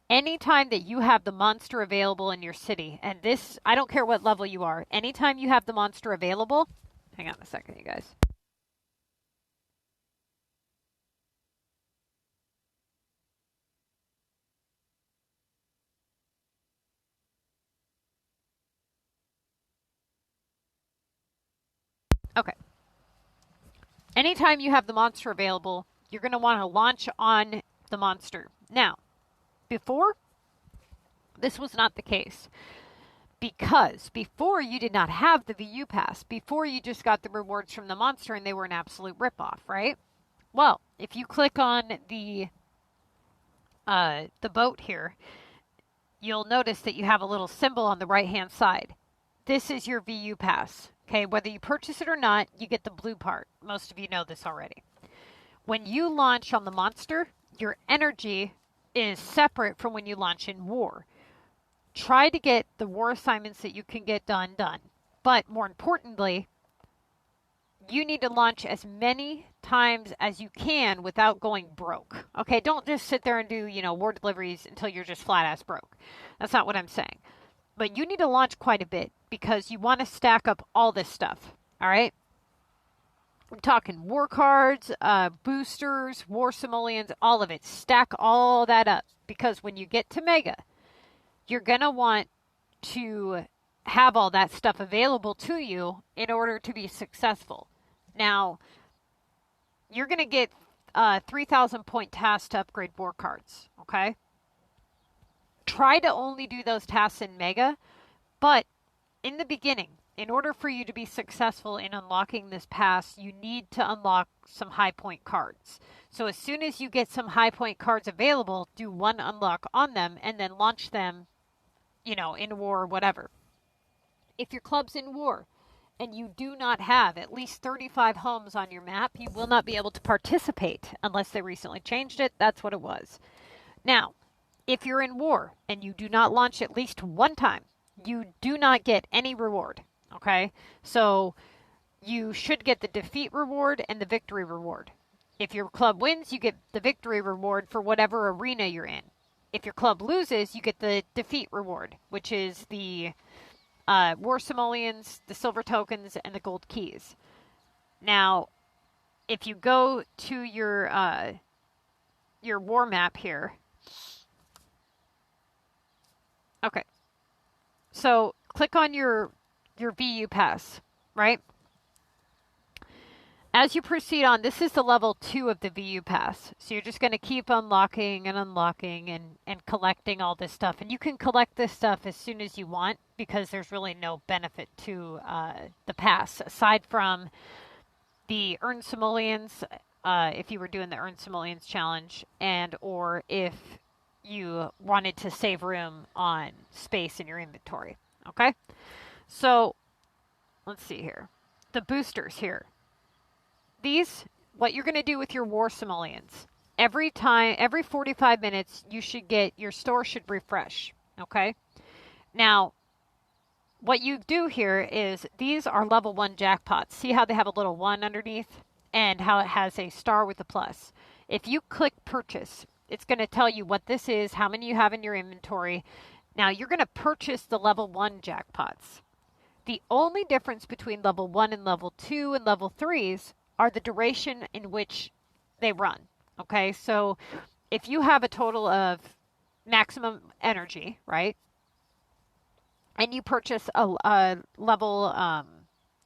S1: anytime that you have the monster available in your city, and this, I don't care what level you are, anytime you have the monster available, hang on a second, you guys. Okay. anytime you have the monster available, you're going to want to launch on the monster. Now, before, this was not the case. Because before you did not have the VU Pass, before you just got the rewards from the monster and they were an absolute ripoff, right? Well, if you click on the boat here, you'll notice that you have a little symbol on the right-hand side. This is your VU Pass. Okay, whether you purchase it or not, you get the blue part. Most of you know this already. When you launch on the monster, your energy is separate from when you launch in war. Try to get the war assignments that you can get done. But more importantly, you need to launch as many times as you can without going broke. Okay, don't just sit there and do, war deliveries until you're just flat ass broke. That's not what I'm saying. But you need to launch quite a bit because you want to stack up all this stuff. All right? I'm talking war cards, boosters, war simoleons, all of it. Stack all that up because when you get to Mega, you're going to want to have all that stuff available to you in order to be successful. Now, you're going to get 3,000 point tasks to upgrade war cards, okay? Try to only do those tasks in Mega, but in the beginning, in order for you to be successful in unlocking this pass, you need to unlock some high point cards. So as soon as you get some high point cards available, do one unlock on them and then launch them in war or whatever. If your club's in war and you do not have at least 35 homes on your map, you will not be able to participate unless they recently changed it. That's what it was. Now, if you're in war and you do not launch at least one time, you do not get any reward. Okay? So you should get the defeat reward and the victory reward. If your club wins, you get the victory reward for whatever arena you're in. If your club loses, you get the defeat reward, which is the war simoleons, the silver tokens, and the gold keys. Now, if you go to your war map here, okay. So click on your VU Pass, right? As you proceed on, this is the level 2 of the VU Pass. So you're just going to keep unlocking and collecting all this stuff. And you can collect this stuff as soon as you want because there's really no benefit to the pass aside from the Earn Simoleons, if you were doing the Earn Simoleons challenge, and or if you wanted to save room on space in your inventory. Okay? So let's see here. The boosters here. These, what you're going to do with your war simoleons, every 45 minutes, your store should refresh, okay? Now, what you do here is, these are level 1 jackpots. See how they have a little 1 underneath? And how it has a star with a plus. If you click purchase, it's going to tell you what this is, how many you have in your inventory. Now, you're going to purchase the level 1 jackpots. The only difference between level 1 and level 2 and level 3s are the duration in which they run. Okay, so if you have a total of maximum energy, right, and you purchase a level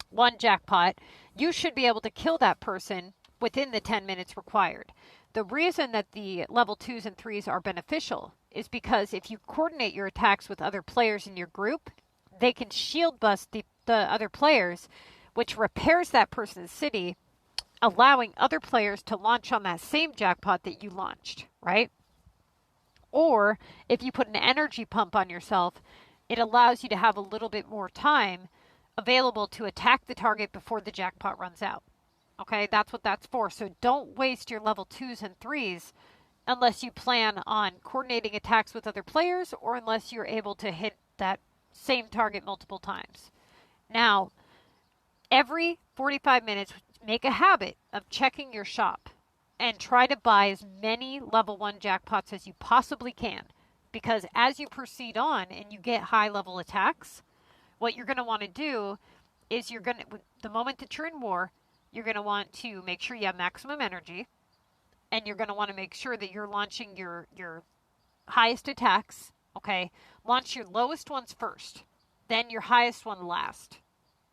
S1: 1 jackpot, you should be able to kill that person within the 10 minutes required. The reason that the level 2s and 3s are beneficial is because if you coordinate your attacks with other players in your group, they can shield bust the other players, which repairs that person's city, allowing other players to launch on that same jackpot that you launched, right? Or if you put an energy pump on yourself, it allows you to have a little bit more time available to attack the target before the jackpot runs out. Okay, that's what that's for. So don't waste your level 2s and 3s unless you plan on coordinating attacks with other players or unless you're able to hit that same target multiple times. Now, every 45 minutes, make a habit of checking your shop and try to buy as many level 1 jackpots as you possibly can. Because as you proceed on and you get high level attacks, what you're going to want to do is the moment that you're in war, you're going to want to make sure you have maximum energy, and you're going to want to make sure that you're launching your highest attacks, okay? Launch your lowest ones first, then your highest one last,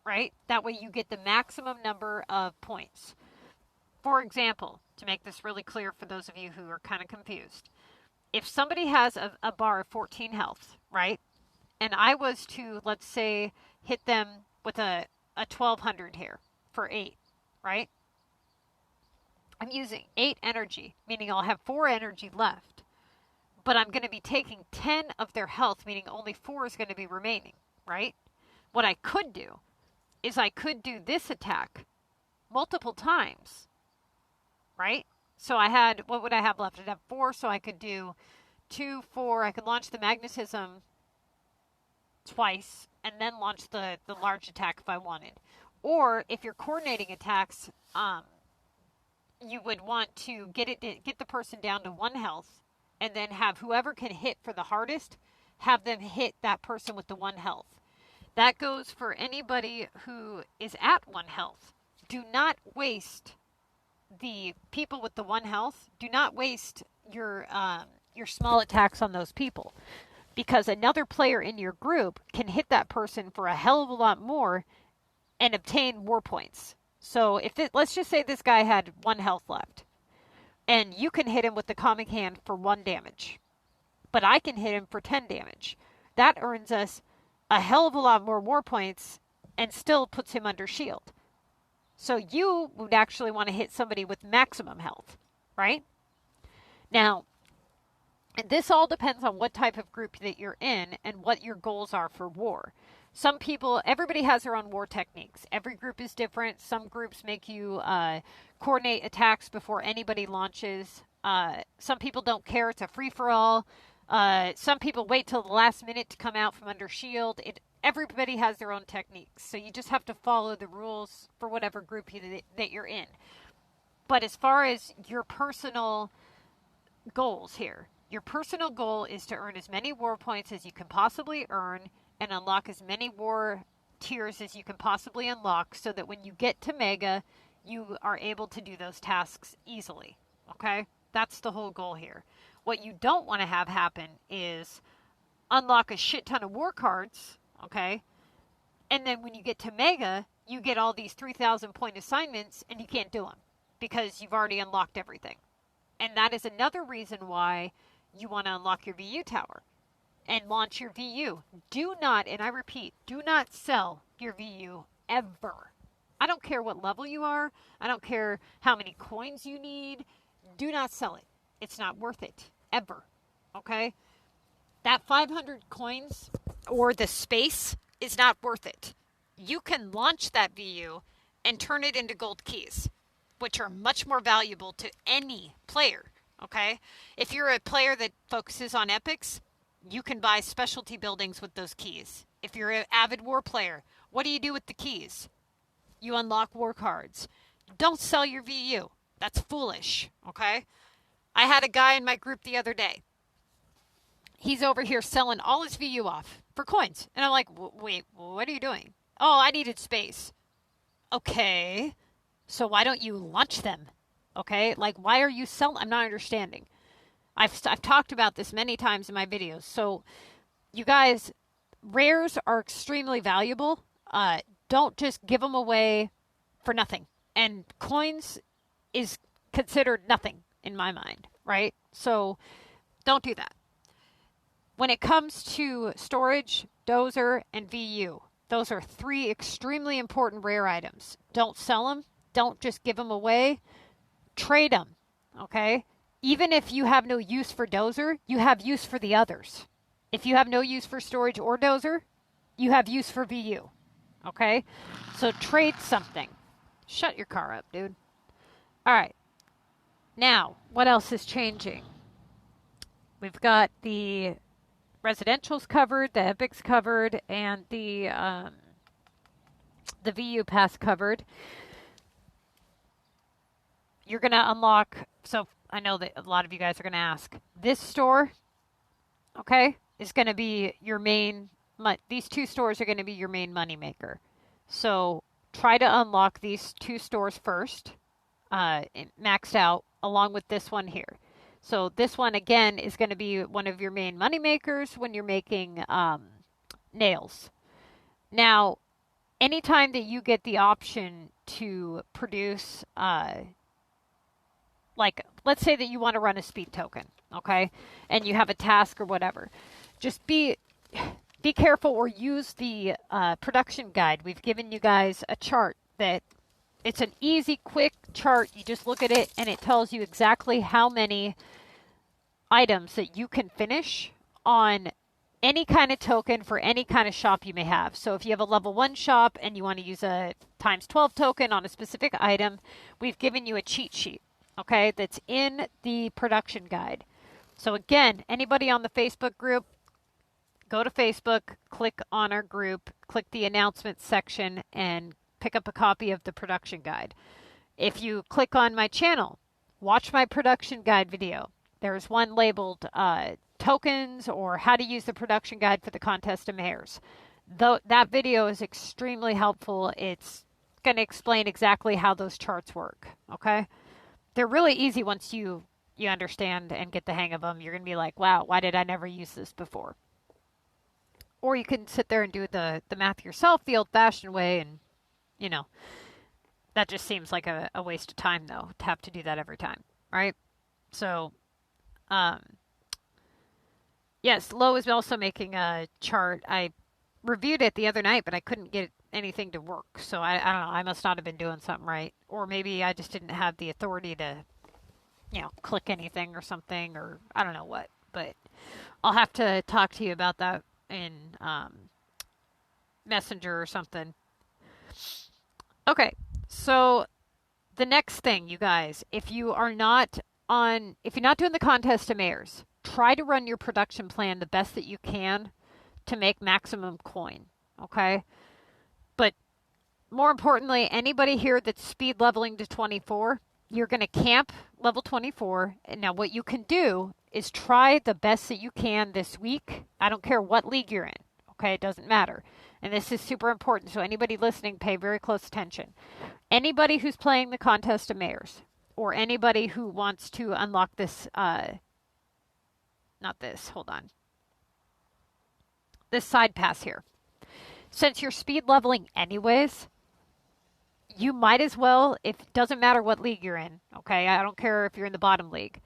S1: right? That way you get the maximum number of points. For example, to make this really clear for those of you who are kind of confused, if somebody has a bar of 14 health, right? And I was to, let's say, hit them with a 1200 here for 8, right? I'm using 8 energy, meaning I'll have 4 energy left. But I'm going to be taking 10 of their health, meaning only 4 is going to be remaining, right? What I could do is I could do this attack multiple times, right? So I had, what would I have left? I'd have 4, so I could do 2, 4. I could launch the magnetism twice and then launch the large attack if I wanted. Or if you're coordinating attacks, you would want to get the person down to 1 health, and then have whoever can hit for the hardest, have them hit that person with the 1 health. That goes for anybody who is at 1 health. Do not waste the people with the 1 health. Do not waste your small attacks on those people, because another player in your group can hit that person for a hell of a lot more and obtain war points. So let's just say this guy had 1 health left, and you can hit him with the comic hand for 1 damage, but I can hit him for 10 damage. That earns us a hell of a lot more war points and still puts him under shield. So you would actually want to hit somebody with maximum health, right? Now, this all depends on what type of group that you're in and what your goals are for war. Some people, everybody has their own war techniques. Every group is different. Some groups make you coordinate attacks before anybody launches. Some people don't care. It's a free-for-all. Some people wait till the last minute to come out from under shield. Everybody has their own techniques. So you just have to follow the rules for whatever group that you're in. But as far as your personal goals here, your personal goal is to earn as many war points as you can possibly earn and unlock as many war tiers as you can possibly unlock, so that when you get to Mega, you are able to do those tasks easily. Okay? That's the whole goal here. What you don't want to have happen is unlock a shit ton of war cards, okay? And then when you get to Mega, you get all these 3,000 point assignments and you can't do them because you've already unlocked everything. And that is another reason why you want to unlock your VU tower and launch your VU. Do not, and I repeat, do not sell your VU ever. I don't care what level you are. I don't care how many coins you need. Do not sell it. It's not worth it, ever, okay? That 500 coins or the space is not worth it. You can launch that VU and turn it into gold keys, which are much more valuable to any player, okay? If you're a player that focuses on epics, you can buy specialty buildings with those keys. If you're an avid war player, what do you do with the keys? You unlock war cards. Don't sell your VU. That's foolish, okay? I had a guy in my group the other day. He's over here selling all his VU off for coins. And I'm like, wait, what are you doing? Oh, I needed space. Okay, so why don't you launch them? Okay, like, why are you selling? I'm not understanding. I've talked about this many times in my videos. So, you guys, rares are extremely valuable. Don't just give them away for nothing. And coins is considered nothing in my mind, right? So, don't do that. When it comes to storage, dozer, and VU, those are 3 extremely important rare items. Don't sell them. Don't just give them away. Trade them, okay? Even if you have no use for dozer, you have use for the others. If you have no use for storage or dozer, you have use for VU, okay? So trade something. Shut your car up, dude. All right. Now, what else is changing? We've got the residentials covered, the epics covered, and the VU pass covered. You're going to unlock, so I know that a lot of you guys are going to ask, this store, okay, is going to be your main, these 2 stores are going to be your main money maker. So try to unlock these 2 stores first, maxed out, along with this one here. So this one, again, is going to be one of your main money makers when you're making nails. Now, anytime that you get the option to produce like, let's say that you want to run a speed token, okay? And you have a task or whatever. Just be careful or use the production guide. We've given you guys a chart that it's an easy, quick chart. You just look at it and it tells you exactly how many items that you can finish on any kind of token for any kind of shop you may have. So if you have a level 1 shop and you want to use a times 12 token on a specific item, we've given you a cheat sheet, okay, that's in the production guide. So again, anybody on the Facebook group, go to Facebook, click on our group, click the announcements section, and pick up a copy of the production guide. If you click on my channel, watch my production guide video. There's one labeled tokens or how to use the production guide for the contest of mayors. That video is extremely helpful. It's going to explain exactly how those charts work, okay? They're really easy once you understand and get the hang of them. You're going to be like, wow, why did I never use this before? Or you can sit there and do the math yourself the old-fashioned way, and, you know, that just seems like a waste of time, though, to have to do that every time, right? So, yes, Lo is also making a chart. I reviewed it the other night, but I couldn't get anything to work. So, I don't know. I must not have been doing something right. Or maybe I just didn't have the authority to, you know, click anything or something, or I don't know what. But I'll have to talk to you about that in Messenger or something. Okay, so the next thing, you guys, if you're not doing the contest of mayors, try to run your production plan the best that you can to make maximum coin, okay? But more importantly, anybody here that's speed leveling to 24, you're going to camp level 24. And now what you can do is try the best that you can this week. I don't care what league you're in, okay? It doesn't matter. And this is super important, so anybody listening, pay very close attention. Anybody who's playing the contest of mayors, or anybody who wants to unlock this, this side pass here. Since you're speed leveling anyways, you might as well, it doesn't matter what league you're in, okay? I don't care if you're in the bottom league.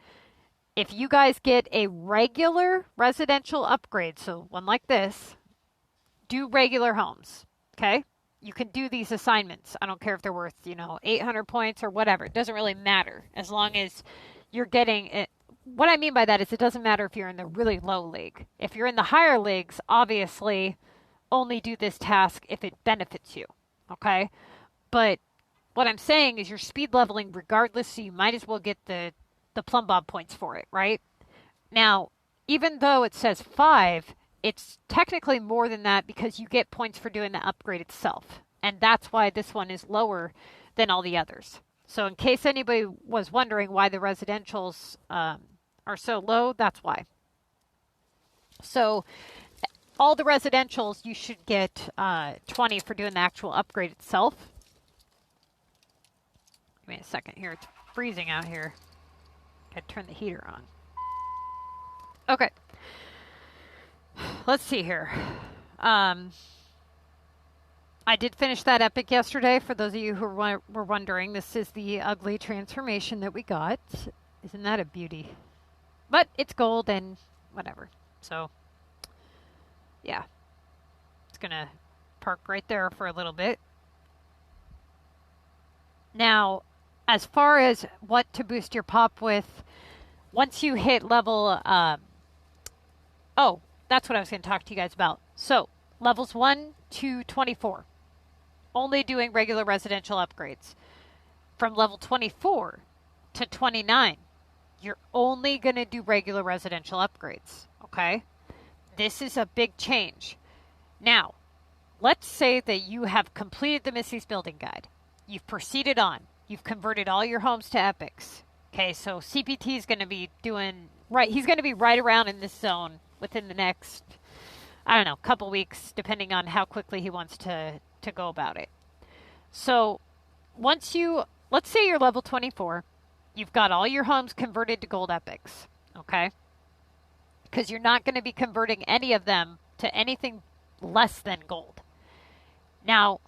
S1: If you guys get a regular residential upgrade, so one like this, do regular homes, okay? You can do these assignments. I don't care if they're worth, 800 points or whatever. It doesn't really matter as long as you're getting it. What I mean by that is it doesn't matter if you're in the really low league. If you're in the higher leagues, obviously only do this task if it benefits you, okay? But what I'm saying is you're speed leveling regardless, so you might as well get the plumb bob points for it, right? Now, even though it says 5, it's technically more than that because you get points for doing the upgrade itself. And that's why this one is lower than all the others. So in case anybody was wondering why the residentials are so low, that's why. So all the residentials, you should get 20 for doing the actual upgrade itself. Give me a second here. It's freezing out here. Gotta turn the heater on. Okay. Let's see here. I did finish that epic yesterday. For those of you who were wondering, this is the ugly transformation that we got. Isn't that a beauty? But it's gold and whatever. So, yeah. It's going to park right there for a little bit. Now, as far as what to boost your pop with, once you hit level... that's what I was going to talk to you guys about. So, levels 1 to 24. Only doing regular residential upgrades. From level 24 to 29, you're only going to do regular residential upgrades. Okay? This is a big change. Now, let's say that you have completed the Missy's Building Guide. You've proceeded on. You've converted all your homes to epics. Okay, so CPT is going to be doing... he's going to be right around in this zone within the next, couple weeks, depending on how quickly he wants to go about it. So let's say you're level 24, you've got all your homes converted to gold epics, okay? Because you're not going to be converting any of them to anything less than gold. Now,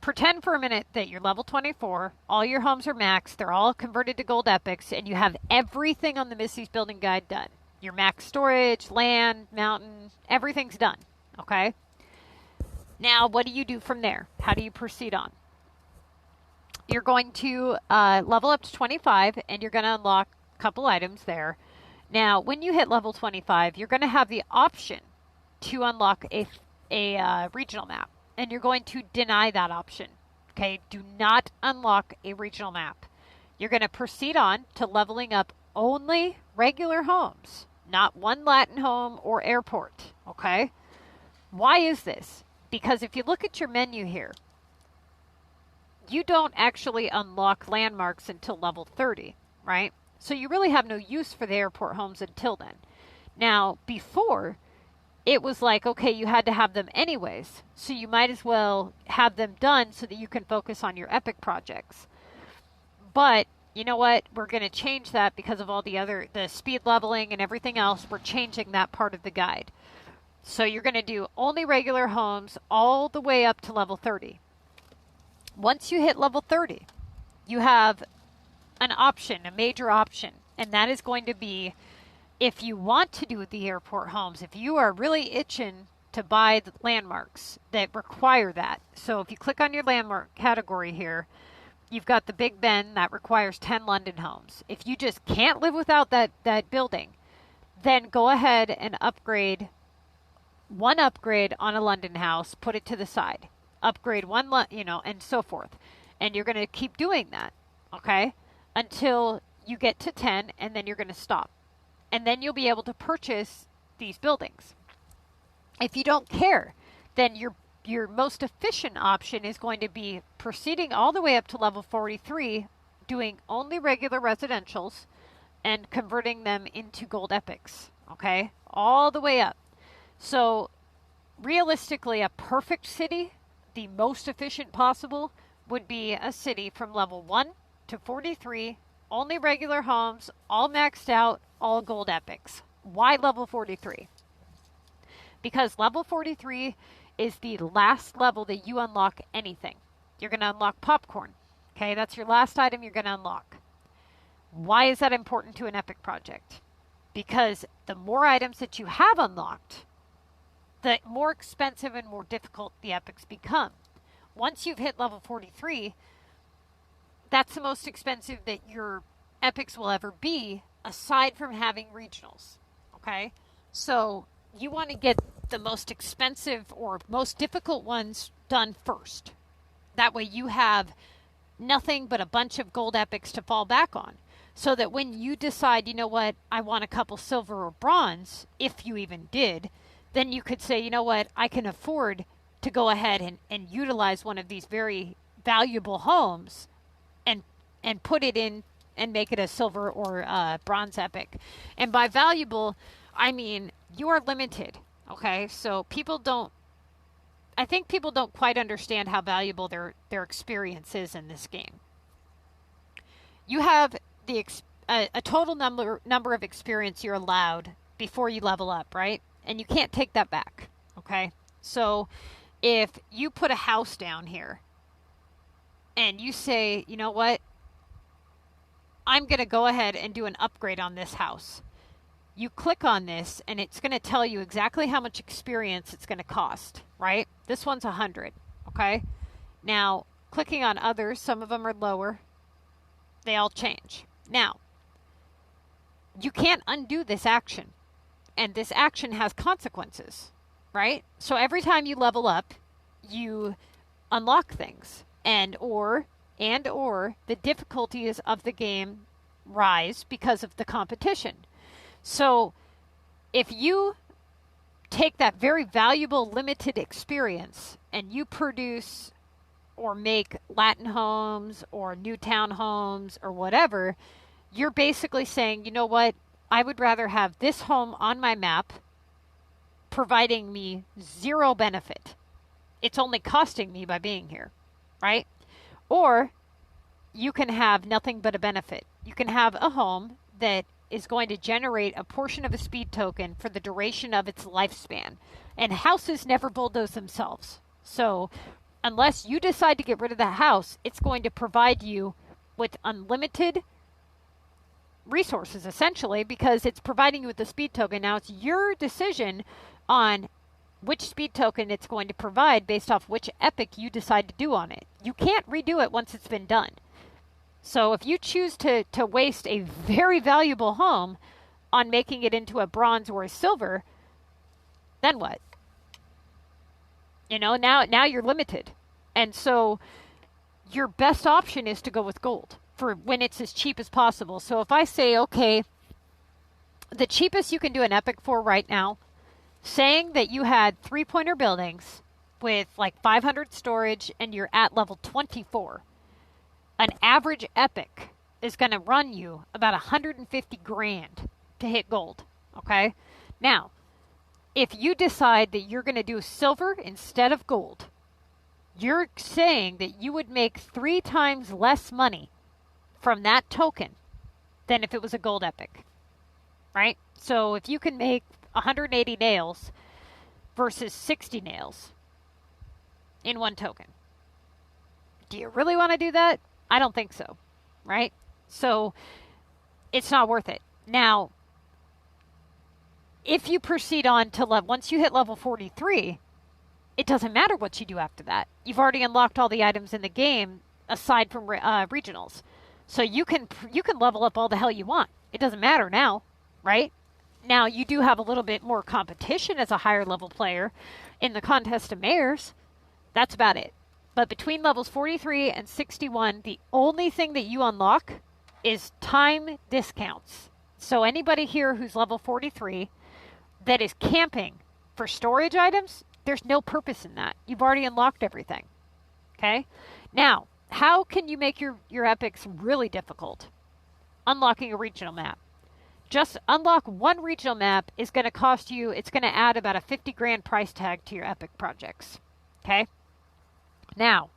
S1: pretend for a minute that you're level 24, all your homes are maxed, they're all converted to gold epics, and you have everything on the Missy's Building Guide done. Your max storage, land, mountain, everything's done, okay? Now, what do you do from there? How do you proceed on? You're going to level up to 25, and you're going to unlock a couple items there. Now, when you hit level 25, you're going to have the option to unlock a regional map, and you're going to deny that option. Okay, do not unlock a regional map. You're going to proceed on to leveling up only regular homes, not one Latin home or airport. Okay, why is this? Because if you look at your menu here, you don't actually unlock landmarks until level 30, right? So you really have no use for the airport homes until then. Now, before, it was like, okay, you had to have them anyways. So you might as well have them done so that you can focus on your epic projects. But you know what? We're going to change that because of all the speed leveling and everything else. We're changing that part of the guide. So you're going to do only regular homes all the way up to level 30. Once you hit level 30, you have an option, a major option, and that is going to be, if you want to do the airport homes, if you are really itching to buy the landmarks that require that. So if you click on your landmark category here, you've got the Big Ben that requires 10 London homes. If you just can't live without that building, then go ahead and upgrade one upgrade on a London house, put it to the side. Upgrade one, and so forth. And you're going to keep doing that, okay, until you get to 10, and then you're going to stop. And then you'll be able to purchase these buildings. If you don't care, then your most efficient option is going to be proceeding all the way up to level 43, doing only regular residentials and converting them into gold epics, okay, all the way up. So realistically, a perfect city, the most efficient possible, would be a city from level 1 to 43, only regular homes, all maxed out, all gold epics. Why level 43? Because level 43 is the last level that you unlock anything. You're going to unlock popcorn. Okay, that's your last item you're going to unlock. Why is that important to an epic project? Because the more items that you have unlocked, the more expensive and more difficult the epics become. Once you've hit level 43, that's the most expensive that your epics will ever be, aside from having regionals. Okay? So you want to get the most expensive or most difficult ones done first. That way you have nothing but a bunch of gold epics to fall back on. So that when you decide, you know what, I want a couple silver or bronze, if you even did, then you could say, you know what, I can afford to go ahead and utilize one of these very valuable homes and put it in and make it a silver or bronze epic. And by valuable, I mean you are limited, okay? So I think people don't quite understand how valuable their experience is in this game. You have a total number of experience you're allowed before you level up, right? And you can't take that back, okay? So if you put a house down here and you say, you know what, I'm going to go ahead and do an upgrade on this house. You click on this and it's going to tell you exactly how much experience it's going to cost, right? This one's 100, okay? Now, clicking on others, some of them are lower. They all change. Now, you can't undo this action. And this action has consequences, right? So every time you level up, you unlock things, and or the difficulties of the game rise because of the competition. So if you take that very valuable limited experience and you produce or make Latin homes or new town homes or whatever, you're basically saying, you know what, I would rather have this home on my map providing me zero benefit. It's only costing me by being here, right? Or you can have nothing but a benefit. You can have a home that is going to generate a portion of a speed token for the duration of its lifespan. And houses never bulldoze themselves. So unless you decide to get rid of that house, it's going to provide you with unlimited resources, essentially, because it's providing you with the speed token. Now, it's your decision on which speed token it's going to provide based off which epic you decide to do on it. You can't redo it once it's been done. So if you choose to waste a very valuable home on making it into a bronze or a silver, then what? You know, now you're limited. And so your best option is to go with gold for when it's as cheap as possible. So if I say, okay, the cheapest you can do an epic for right now, saying that you had 3-pointer buildings with like 500 storage and you're at level 24, an average epic is going to run you about 150 grand to hit gold. Okay? Now, if you decide that you're going to do silver instead of gold, you're saying that you would make 3 times less money from that token than if it was a gold epic. Right? So if you can make 180 nails versus 60 nails in one token, do you really want to do that? I don't think so. Right? So it's not worth it. Now, if you proceed on to once you hit level 43, it doesn't matter what you do after that. You've already unlocked all the items in the game aside from regionals. So you can level up all the hell you want. It doesn't matter now, right? Now, you do have a little bit more competition as a higher level player in the contest of mayors. That's about it. But between levels 43 and 61, the only thing that you unlock is time discounts. So anybody here who's level 43 that is camping for storage items, there's no purpose in that. You've already unlocked everything. Okay? Now, how can you make your epics really difficult? Unlocking a regional map. Just unlock one regional map is going to cost you, it's going to add about a 50 grand price tag to your epic projects. Okay? Now,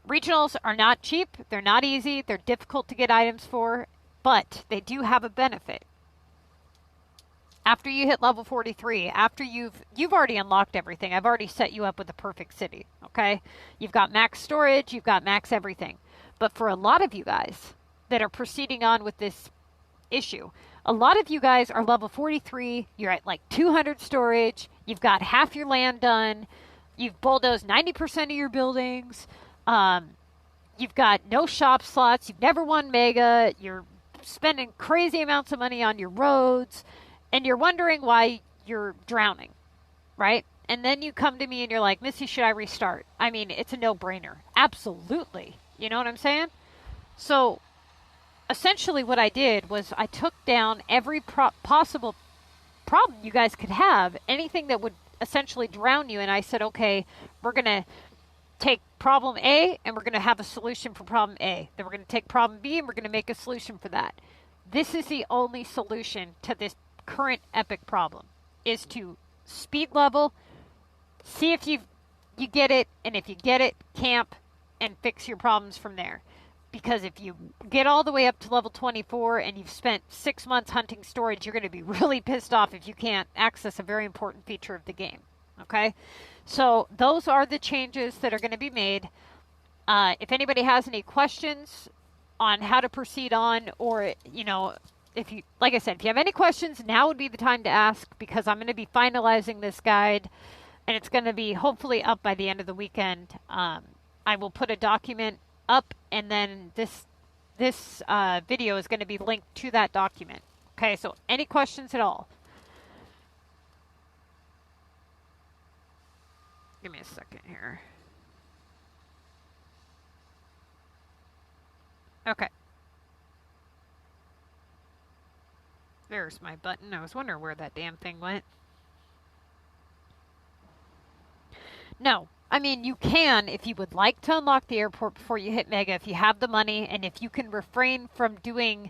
S1: regionals are not cheap. They're not easy. They're difficult to get items for, but they do have a benefit. After you hit level 43, after you've already unlocked everything, I've already set you up with the perfect city, okay? You've got max storage, you've got max everything. But for a lot of you guys that are proceeding on with this issue, a lot of you guys are level 43, you're at like 200 storage, you've got half your land done, you've bulldozed 90% of your buildings, you've got no shop slots, you've never won Mega, you're spending crazy amounts of money on your roads, and you're wondering why you're drowning, right? And then you come to me and you're like, Missy, should I restart? I mean, it's a no-brainer. Absolutely. You know what I'm saying? So essentially what I did was I took down every possible problem you guys could have, anything that would essentially drown you, and I said, okay, we're going to take problem A and we're going to have a solution for problem A. Then we're going to take problem B and we're going to make a solution for that. This is the only solution to this current epic problem, is to speed level, see if you get it, and if you get it, camp and fix your problems from there. Because if you get all the way up to level 24 and you've spent 6 months hunting storage, you're going to be really pissed off if you can't access a very important feature of the game. Okay? So those are the changes that are going to be made. If anybody has any questions on how to proceed on, or, you know, if you, like I said, if you have any questions, now would be the time to ask, because I'm going to be finalizing this guide, and it's going to be hopefully up by the end of the weekend. I will put a document up, and then this video is going to be linked to that document. Okay, so any questions at all? Give me a second here. Okay. There's my button. I was wondering where that damn thing went. No. I mean, you can, if you would like to unlock the airport before you hit Mega, if you have the money, and if you can refrain from doing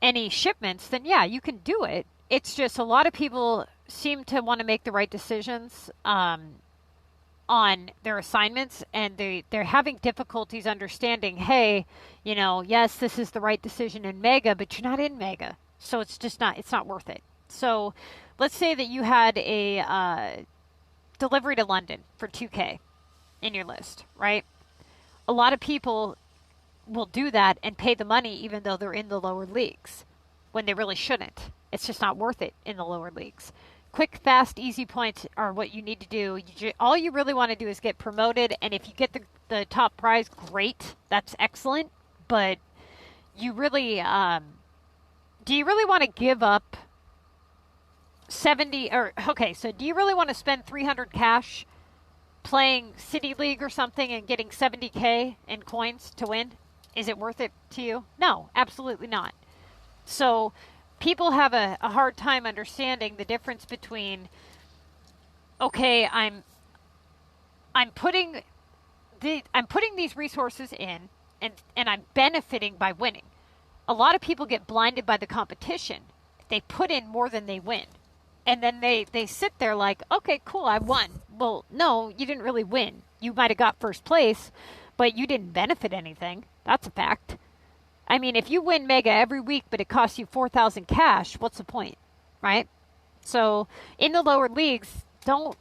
S1: any shipments, then yeah, you can do it. It's just a lot of people seem to want to make the right decisions on their assignments, and they're having difficulties understanding, hey, you know, yes, this is the right decision in Mega, but you're not in Mega. So it's just it's not worth it. So let's say that you had a delivery to London for 2K. in your list, right? A lot of people will do that and pay the money even though they're in the lower leagues when they really shouldn't. It's just not worth it in the lower leagues. Quick, fast, easy points are what you need to do. All you really want to do is get promoted, and if you get the top prize, great. That's excellent. But you really, do you really want to give up 70, or, okay, so do you really want to spend 300 cash playing City League or something and getting 70K in coins to win? Is it worth it to you? No, absolutely not. So people have a hard time understanding the difference between, okay, I'm putting these resources in and I'm benefiting by winning. A lot of people get blinded by the competition. They put in more than they win. And then they sit there like, okay, cool, I won. Well, no, you didn't really win. You might have got first place, but you didn't benefit anything. That's a fact. I mean, if you win Mega every week, but it costs you 4,000 cash, what's the point, right? So in the lower leagues, don't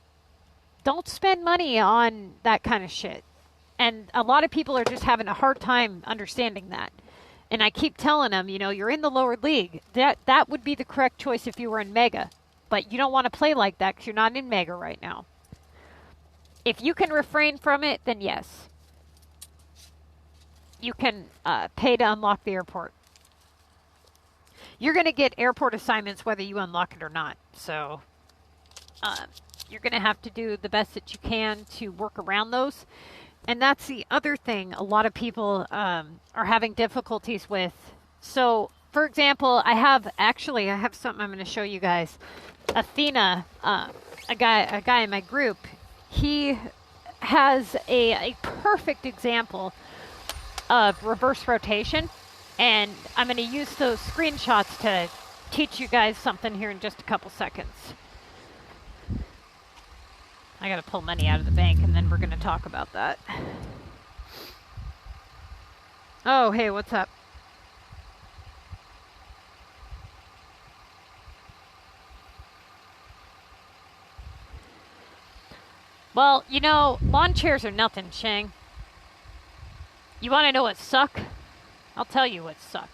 S1: spend money on that kind of shit. And a lot of people are just having a hard time understanding that. And I keep telling them, you know, you're in the lower league. That would be the correct choice if you were in Mega. But you don't want to play like that because you're not in Mega right now. If you can refrain from it, then yes. You can pay to unlock the airport. You're going to get airport assignments whether you unlock it or not. So you're going to have to do the best that you can to work around those. And that's the other thing a lot of people are having difficulties with. So, for example, I have something I'm going to show you guys. Athena, a guy in my group, he has a perfect example of reverse rotation, and I'm going to use those screenshots to teach you guys something here in just a couple seconds. I got to pull money out of the bank, and then we're going to talk about that. Oh, hey, what's up? Well, you know, lawn chairs are nothing, Shang. You want to know what suck? I'll tell you what suck.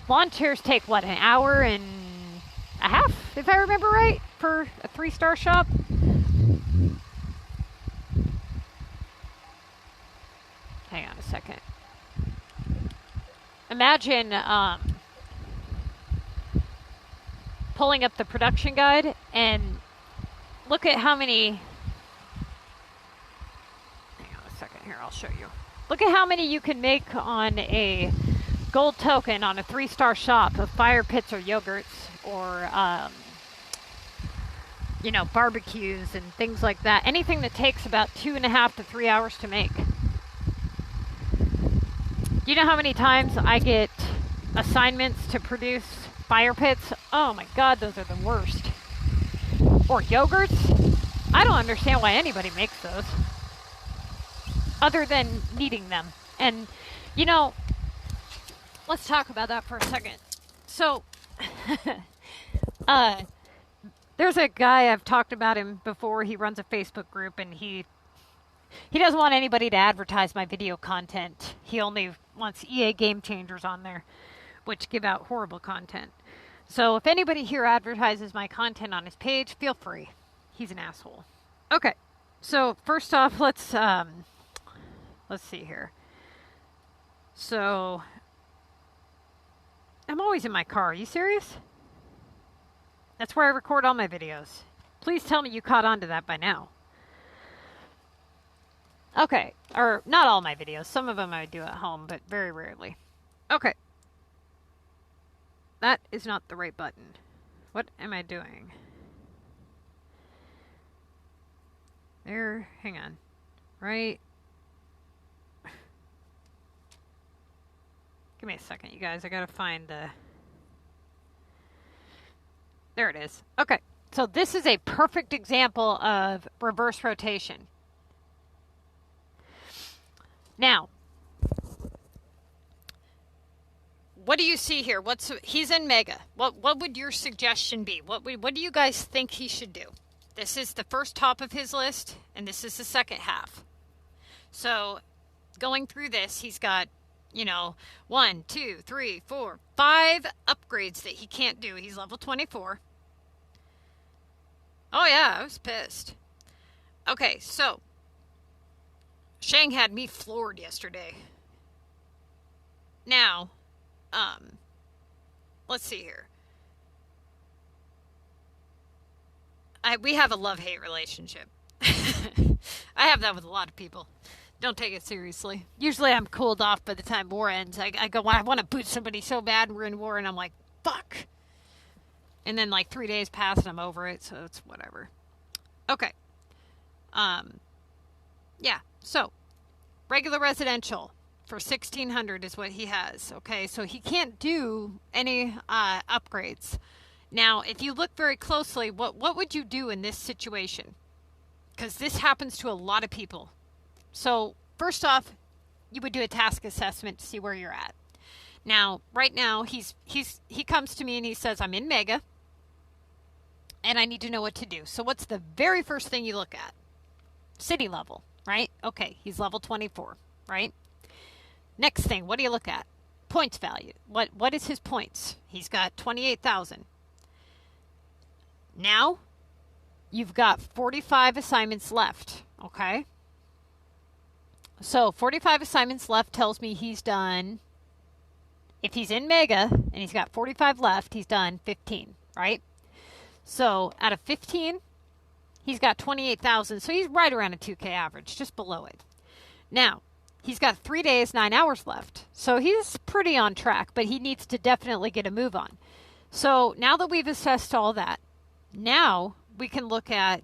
S1: Lawn chairs take, what, an hour and a half, if I remember right, for a 3-star shop? Hang on a second. Imagine, pulling up the production guide and look at how many, hang on a second here, I'll show you. Look at how many you can make on a gold token on a 3-star shop of fire pits or yogurts or, you know, barbecues and things like that. Anything that takes about 2.5 to 3 hours to make. Do you know how many times I get assignments to produce fire pits? Oh my god, those are the worst. Or yogurts? I don't understand why anybody makes those. Other than needing them. And, you know, let's talk about that for a second. So, there's a guy, I've talked about him before. He runs a Facebook group, and he doesn't want anybody to advertise my video content. He only wants EA Game Changers on there, which give out horrible content. So if anybody here advertises my content on his page, feel free. He's an asshole. Okay, so first off, let's see here. So, I'm always in my car. Are you serious? That's where I record all my videos. Please tell me you caught on to that by now. Okay, or not all my videos. Some of them I do at home, but very rarely. Okay. That is not the right button. What am I doing? There, hang on. Right. Give me a second, you guys. I gotta find the... There it is. Okay, so this is a perfect example of reverse rotation. Now, what do you see here? He's in Mega. What would your suggestion be? What do you guys think he should do? This is the first top of his list, and this is the second half. So going through this, he's got, 1, 2, 3, 4, 5 upgrades that he can't do. He's level 24. Oh yeah, I was pissed. Okay, so Shang had me floored yesterday. Now, let's see here. We have a love-hate relationship. I have that with a lot of people. Don't take it seriously. Usually I'm cooled off by the time war ends. I go, I want to boot somebody so bad and we're in war, and I'm like, fuck. And then like 3 days pass and I'm over it, so it's whatever. Okay. Yeah, so regular residential for 1600 is what he has. Okay, so he can't do any upgrades. Now, if you look very closely, what would you do in this situation? Because this happens to a lot of people. So, first off, you would do a task assessment to see where you're at. Now, right now, he comes to me and he says, I'm in Mega, and I need to know what to do. So, what's the very first thing you look at? City level, right? Okay, he's level 24, right? Next thing, what do you look at? Points value. What is his points? He's got 28,000. Now, you've got 45 assignments left, okay? So 45 assignments left tells me he's done, if he's in Mega and he's got 45 left, he's done 15, right? So out of 15, he's got 28,000. So he's right around a 2K average, just below it. Now, he's got 3 days, 9 hours left. So he's pretty on track, but he needs to definitely get a move on. So now that we've assessed all that, now we can look at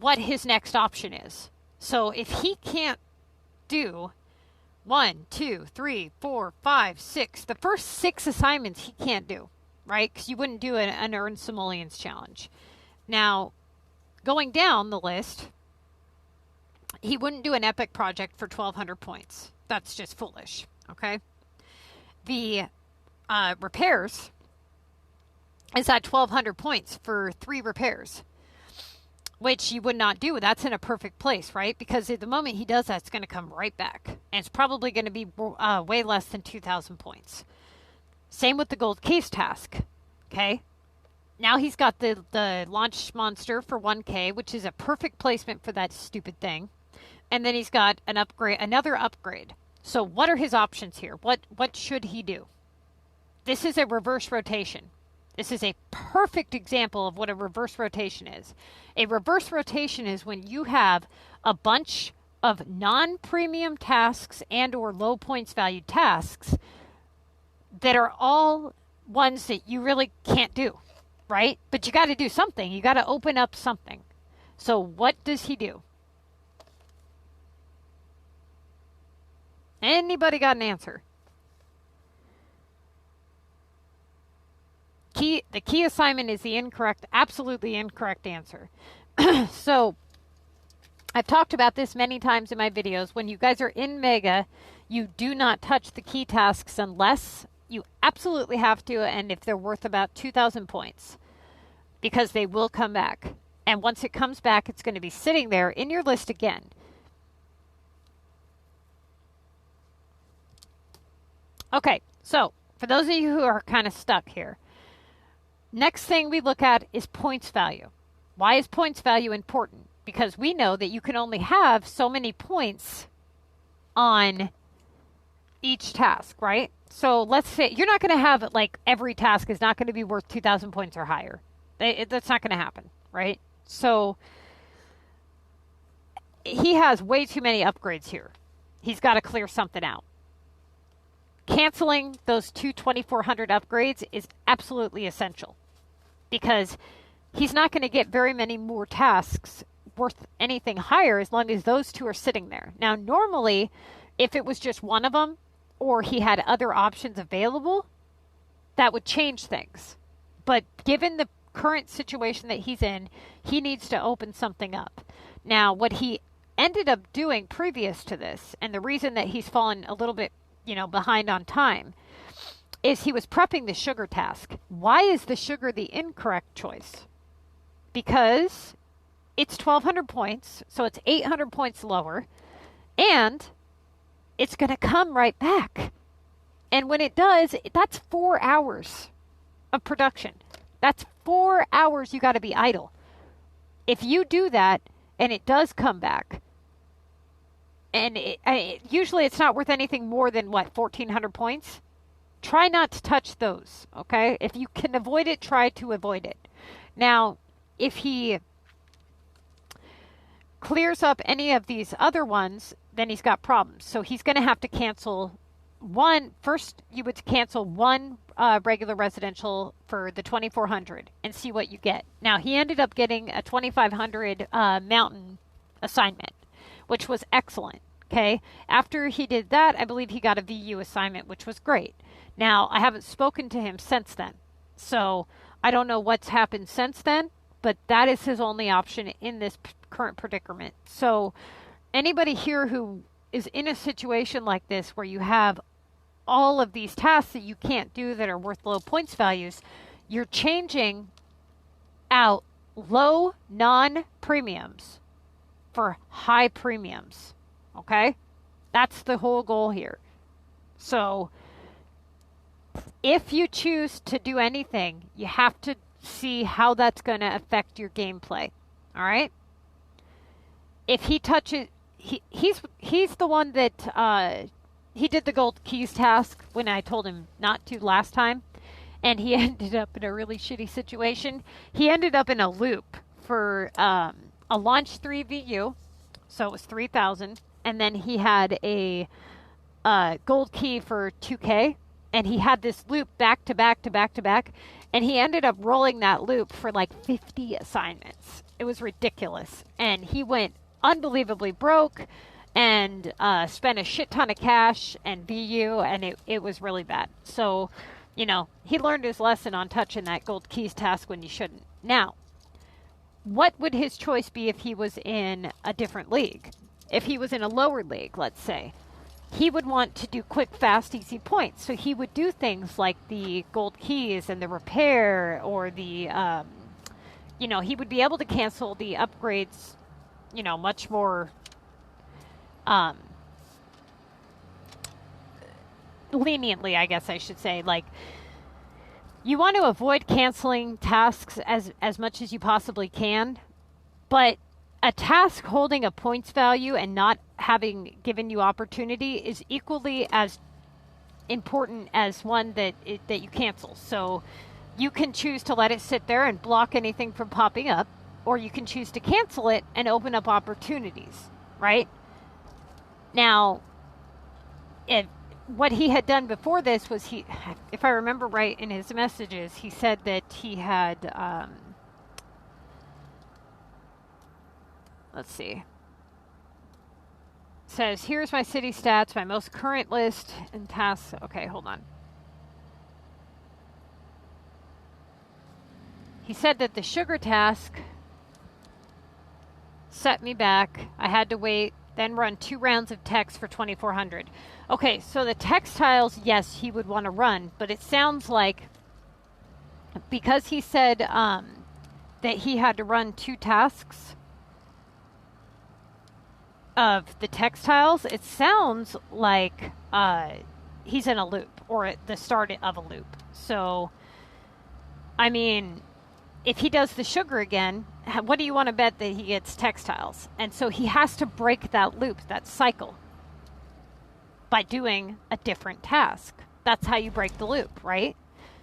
S1: what his next option is. So if he can't do 1, 2, 3, 4, 5, 6, the first 6 assignments he can't do, right? Because you wouldn't do an Earn Simoleons challenge. Now, going down the list, he wouldn't do an epic project for 1,200 points. That's just foolish, okay? The repairs is at 1,200 points for 3 repairs, which you would not do. That's in a perfect place, right? Because at the moment he does that, it's going to come right back. And it's probably going to be way less than 2,000 points. Same with the gold case task, okay? Now he's got the launch monster for 1K, which is a perfect placement for that stupid thing. And then he's got an upgrade, another upgrade. So what are his options here? What should he do? This is a reverse rotation. This is a perfect example of what a reverse rotation is. A reverse rotation is when you have a bunch of non-premium tasks and or low points valued tasks that are all ones that you really can't do, right? But you got to do something. You got to open up something. So what does he do? Anybody got an answer? The key assignment is the absolutely incorrect answer. So, I've talked about this many times in my videos. When you guys are in Mega, you do not touch the key tasks unless you absolutely have to, and if they're worth about 2,000 points, because they will come back. And once it comes back, it's going to be sitting there in your list again. Okay, so for those of you who are kind of stuck here, next thing we look at is points value. Why is points value important? Because we know that you can only have so many points on each task, right? So let's say you're not going to have it like every task is not going to be worth 2,000 points or higher. That's not going to happen, right? So he has way too many upgrades here. He's got to clear something out. Canceling those 2,400 upgrades is absolutely essential, because he's not going to get very many more tasks worth anything higher as long as those 2 are sitting there. Now, normally, if it was just one of them or he had other options available, that would change things. But given the current situation that he's in, he needs to open something up. Now, what he ended up doing previous to this, and the reason that he's fallen a little bit behind on time, is he was prepping the sugar task. Why is the sugar the incorrect choice? because it's 1,200 points, so it's 800 points lower, and it's going to come right back. And when it does, that's 4 hours of production. That's 4 hours you got to be idle. If you do that and it does come back, and usually it's not worth anything more than, what, 1,400 points? Try not to touch those, okay? If you can avoid it, try to avoid it. Now, if he clears up any of these other ones, then he's got problems. So he's going to have to cancel one. First, you would cancel one regular residential for the 2,400 and see what you get. Now, he ended up getting a 2,500 mountain assignment, which was excellent. Okay. After he did that, I believe he got a VU assignment, which was great. Now, I haven't spoken to him since then, so I don't know what's happened since then, but that is his only option in this current predicament. So anybody here who is in a situation like this where you have all of these tasks that you can't do that are worth low points values, you're changing out low non-premiums for high premiums. Okay? That's the whole goal here. So if you choose to do anything, you have to see how that's going to affect your gameplay. All right? If he touches, he's the one that he did the gold keys task when I told him not to last time, and he ended up in a really shitty situation. He ended up in a loop for a launch 3 VU, so it was 3,000, and then he had a gold key for 2K, and he had this loop back to back to back to back, and he ended up rolling that loop for like 50 assignments. It was ridiculous, and he went unbelievably broke and spent a shit ton of cash and VU, and it was really bad. So, you know, he learned his lesson on touching that gold keys task when you shouldn't. Now, what would his choice be if he was in a different league? If he was in a lower league, let's say, he would want to do quick, fast, easy points. So he would do things like the gold keys and the repair, or the, you know, he would be able to cancel the upgrades, you know, much more leniently, I guess I should say. Like, you want to avoid canceling tasks as much as you possibly can, but a task holding a points value and not having given you opportunity is equally as important as one that you cancel. So you can choose to let it sit there and block anything from popping up, or you can choose to cancel it and open up opportunities, right? Now, what he had done before this was, if I remember right in his messages, he said that he had, let's see, says, here's my city stats, my most current list and tasks. Okay, hold on. He said that the sugar task set me back. I had to wait, then run 2 rounds of text for 2,400. Okay, so the textiles, yes, he would want to run, but it sounds like, because he said that he had to run 2 tasks of the textiles, it sounds like he's in a loop, or at the start of a loop. So, I mean, if he does the sugar again, what do you want to bet that he gets textiles? And so he has to break that loop, that cycle, by doing a different task. That's how you break the loop, right?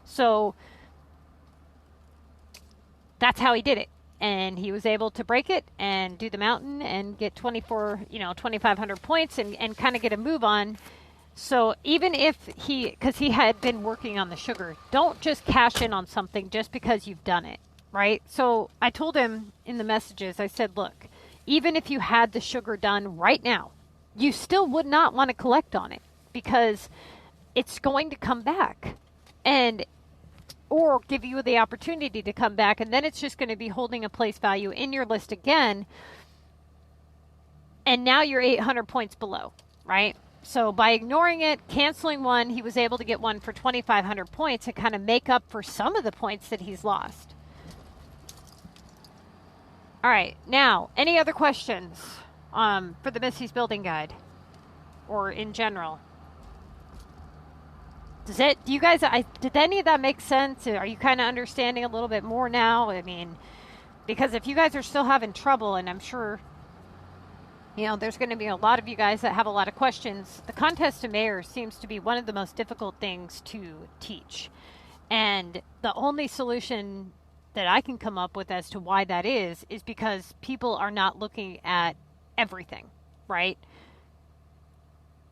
S1: So that's how he did it. And he was able to break it and do the mountain and get 2,500 points and kind of get a move on. So even if because he had been working on the sugar, don't just cash in on something just because you've done it, right? So I told him in the messages, I said, look, even if you had the sugar done right now, you still would not want to collect on it, because it's going to come back, or give you the opportunity to come back, and then it's just going to be holding a place value in your list again, and now you're 800 points below, right? So by ignoring it, canceling one, he was able to get one for 2,500 points and kind of make up for some of the points that he's lost. All right, now, any other questions for the Missy's Building Guide or in general? Do you guys, did any of that make sense? Are you kind of understanding a little bit more now? I mean, because if you guys are still having trouble, and I'm sure, you know, there's going to be a lot of you guys that have a lot of questions, the contest of mayors seems to be one of the most difficult things to teach. And the only solution that I can come up with as to why that is because people are not looking at everything, right?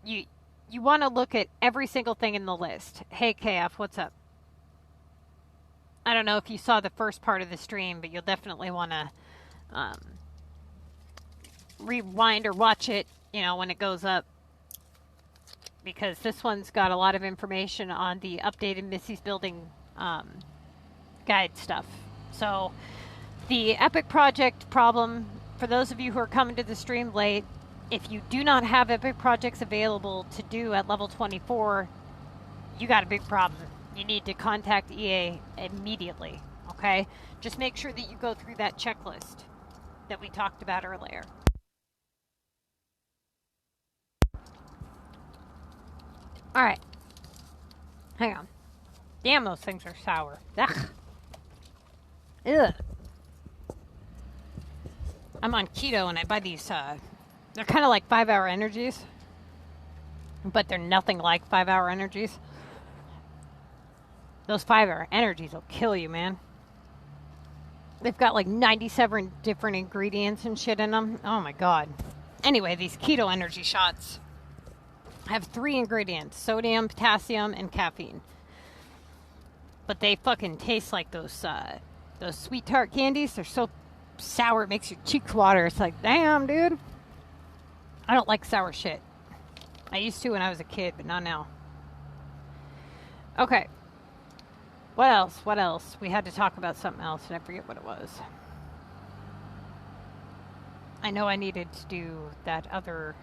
S1: You want to look at every single thing in the list. Hey, KF, what's up? I don't know if you saw the first part of the stream, but you'll definitely want to rewind or watch it, you know, when it goes up. Because this one's got a lot of information on the updated Missy's Building Guide stuff. So, the Epic Project problem, for those of you who are coming to the stream late, if you do not have Epic Projects available to do at level 24, you got a big problem. You need to contact EA immediately, okay? Just make sure that you go through that checklist that we talked about earlier. Alright. Hang on. Damn, those things are sour. Ugh. Ugh. I'm on keto and I buy these, they're kind of like 5-hour energies. But they're nothing like 5-hour energies. Those 5-hour energies will kill you, man. They've got like 97 different ingredients and shit in them. Oh my god. Anyway, these keto energy shots have 3 ingredients: sodium, potassium, and caffeine. But they fucking taste like those sweet tart candies. They're so sour it makes your cheeks water. It's like, damn, dude. I don't like sour shit. I used to when I was a kid, but not now. Okay. What else? What else? We had to talk about something else, and I forget what it was. I know I needed to do that other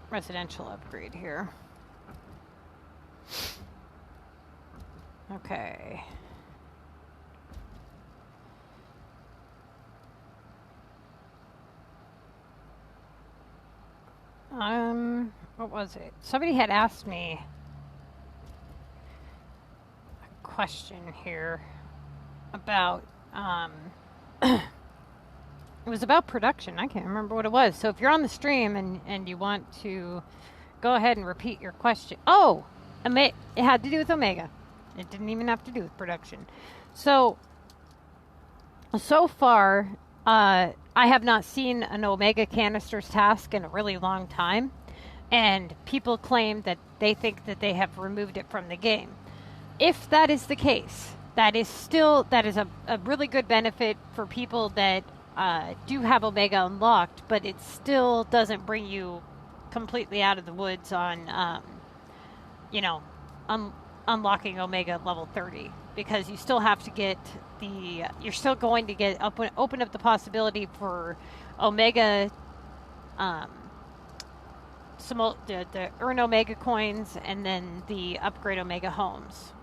S1: residential upgrade here. Okay. What was it? Somebody had asked me a question here about, it was about production. I can't remember what it was. So if you're on the stream and you want to go ahead and repeat your question. Oh, it had to do with Omega. It didn't even have to do with production. So far, I have not seen an Omega canisters task in a really long time. And people claim that they think that they have removed it from the game. If that is the case, that is a really good benefit for people that do have Omega unlocked, but it still doesn't bring you completely out of the woods on, unlocking Omega level 30, because you still have to get you're still going to get open up the possibility for Omega, the earn Omega coins, and then the upgrade Omega homes,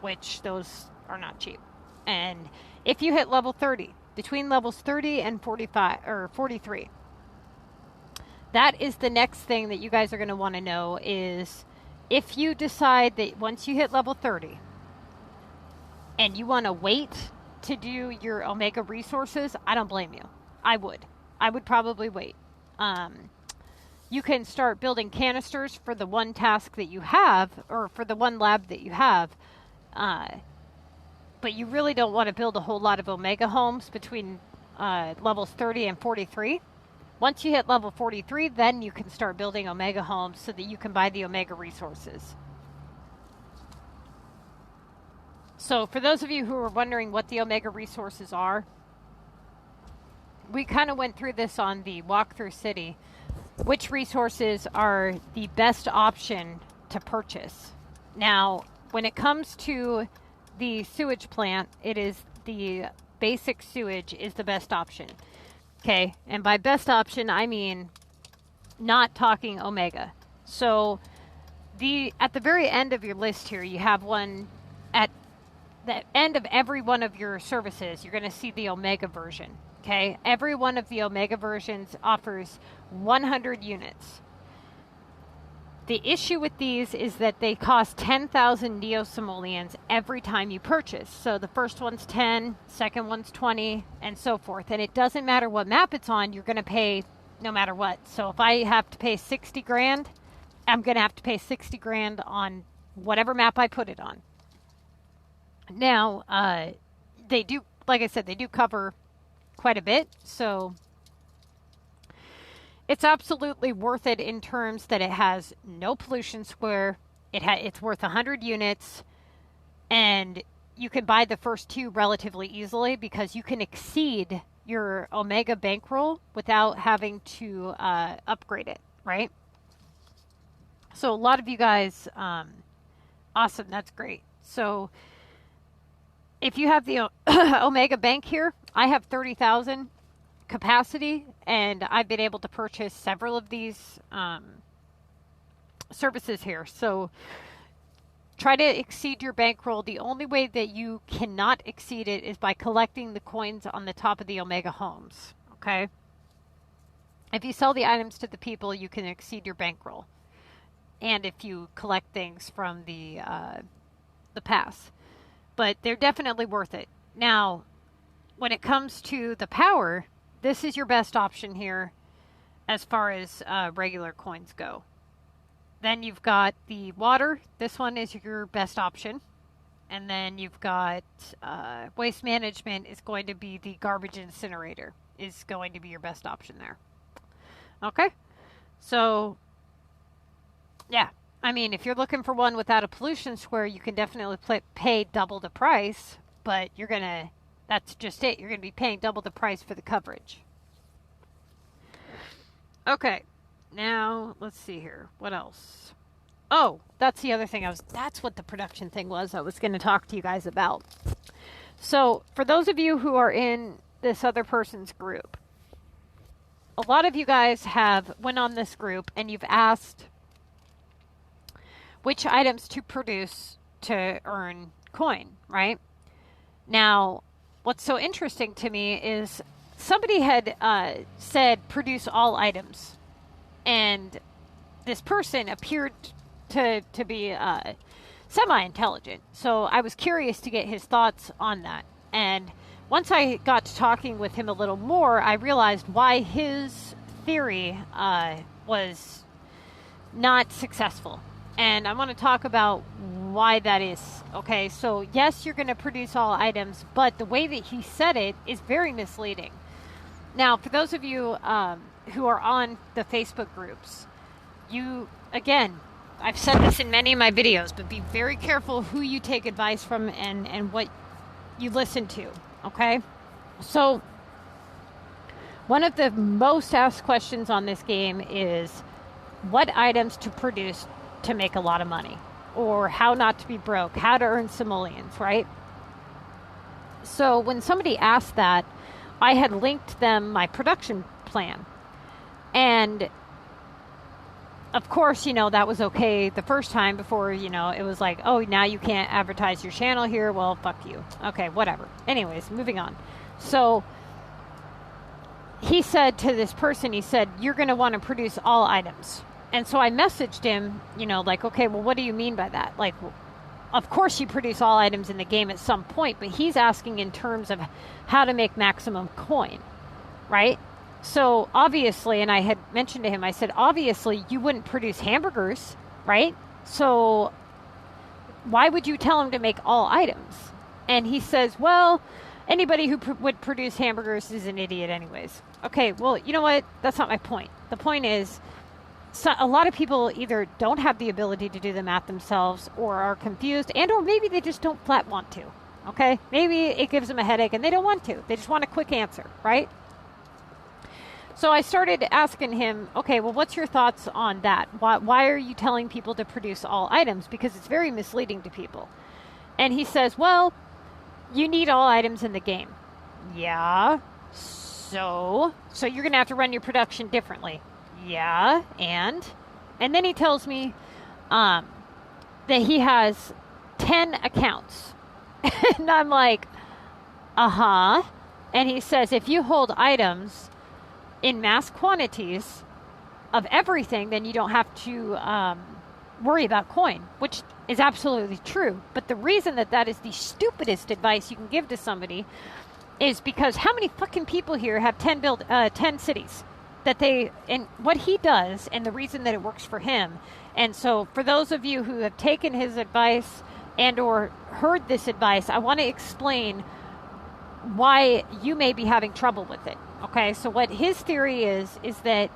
S1: which those are not cheap. And if you hit level 30, between levels 30 and 45 or 43, that is the next thing that you guys are going to want to know is if you decide that once you hit level 30 and you want to wait to do your Omega resources, I don't blame you. I would probably wait. You can start building canisters for the one task that you have, or for the one lab that you have. But you really don't want to build a whole lot of Omega homes between levels 30 and 43. Once you hit level 43, then you can start building Omega homes so that you can buy the Omega resources. So for those of you who are wondering what the Omega resources are, we kind of went through this on the walkthrough city. Which resources are the best option to purchase? Now, when it comes to the sewage plant, it is the basic sewage is the best option. Okay, and by best option, I mean not talking Omega. So at the very end of your list here, you have one at the end of every one of your services, you're going to see the Omega version. Okay, every one of the Omega versions offers 100 units. The issue with these is that they cost 10,000 neo-simoleons every time you purchase. So the first one's 10, second one's 20, and so forth. And it doesn't matter what map it's on, you're going to pay no matter what. So if I have to pay 60 grand, I'm going to have to pay 60 grand on whatever map I put it on. Now, they do, like I said, they do cover quite a bit. So it's absolutely worth it in terms that it has no pollution square. It's worth 100 units, and you can buy the first 2 relatively easily because you can exceed your Omega bankroll without having to upgrade it, right? So a lot of you guys, awesome, that's great. So if you have the Omega bank here, I have 30,000 capacity, and I've been able to purchase several of these services here. So try to exceed your bankroll. The only way that you cannot exceed it is by collecting the coins on the top of the Omega homes. Okay? If you sell the items to the people, you can exceed your bankroll. And if you collect things from the pass. But they're definitely worth it. Now, when it comes to the power, this is your best option here as far as regular coins go. Then you've got the water. This one is your best option. And then you've got waste management is going to be the garbage incinerator is going to be your best option there. Okay? So, yeah. I mean, if you're looking for one without a pollution square, you can definitely pay double the price. But you're going to, that's just it. You're going to be paying double the price for the coverage. Okay. Now, let's see here. What else? Oh, that's the other thing that's what the production thing was I was going to talk to you guys about. So, for those of you who are in this other person's group, a lot of you guys have went on this group and you've asked which items to produce to earn coin, right? Now, what's so interesting to me is somebody had said produce all items. And this person appeared to be semi-intelligent. So I was curious to get his thoughts on that. And once I got to talking with him a little more, I realized why his theory was not successful. And I want to talk about why that is. Okay, so yes, you're going to produce all items, but the way that he said it is very misleading. Now, for those of you who are on the Facebook groups, again, I've said this in many of my videos, but be very careful who you take advice from and what you listen to, okay? So, one of the most asked questions on this game is what items to produce to make a lot of money, or how not to be broke, how to earn simoleons, right? So, when somebody asked that, I had linked them my production plan. And of course, that was okay the first time before, it was like, oh, now you can't advertise your channel here. Well, fuck you. Okay, whatever. Anyways, moving on. So he said to this person, he said, you're going to want to produce all items. And so I messaged him, like, okay, well, what do you mean by that? Like, of course you produce all items in the game at some point, but he's asking in terms of how to make maximum coin, right? So obviously, and I had mentioned to him, I said, obviously you wouldn't produce hamburgers, right? So why would you tell him to make all items? And he says, well, anybody who would produce hamburgers is an idiot anyways. Okay, well, you know what? That's not my point. The point is, a lot of people either don't have the ability to do the math themselves or are confused, and or maybe they just don't flat want to, okay? Maybe it gives them a headache and they don't want to. They just want a quick answer, right? So I started asking him, okay, well, what's your thoughts on that? Why are you telling people to produce all items? Because it's very misleading to people. And he says, well, you need all items in the game. Yeah, so you're going to have to run your production differently. Yeah, and then he tells me that he has 10 accounts. And I'm like, uh-huh. And he says, if you hold items in mass quantities of everything, then you don't have to worry about coin, which is absolutely true. But the reason that that is the stupidest advice you can give to somebody is because how many fucking people here have 10 cities that and what he does, and the reason that it works for him. And so for those of you who have taken his advice and or heard this advice, I want to explain why you may be having trouble with it. Okay, so what his theory is that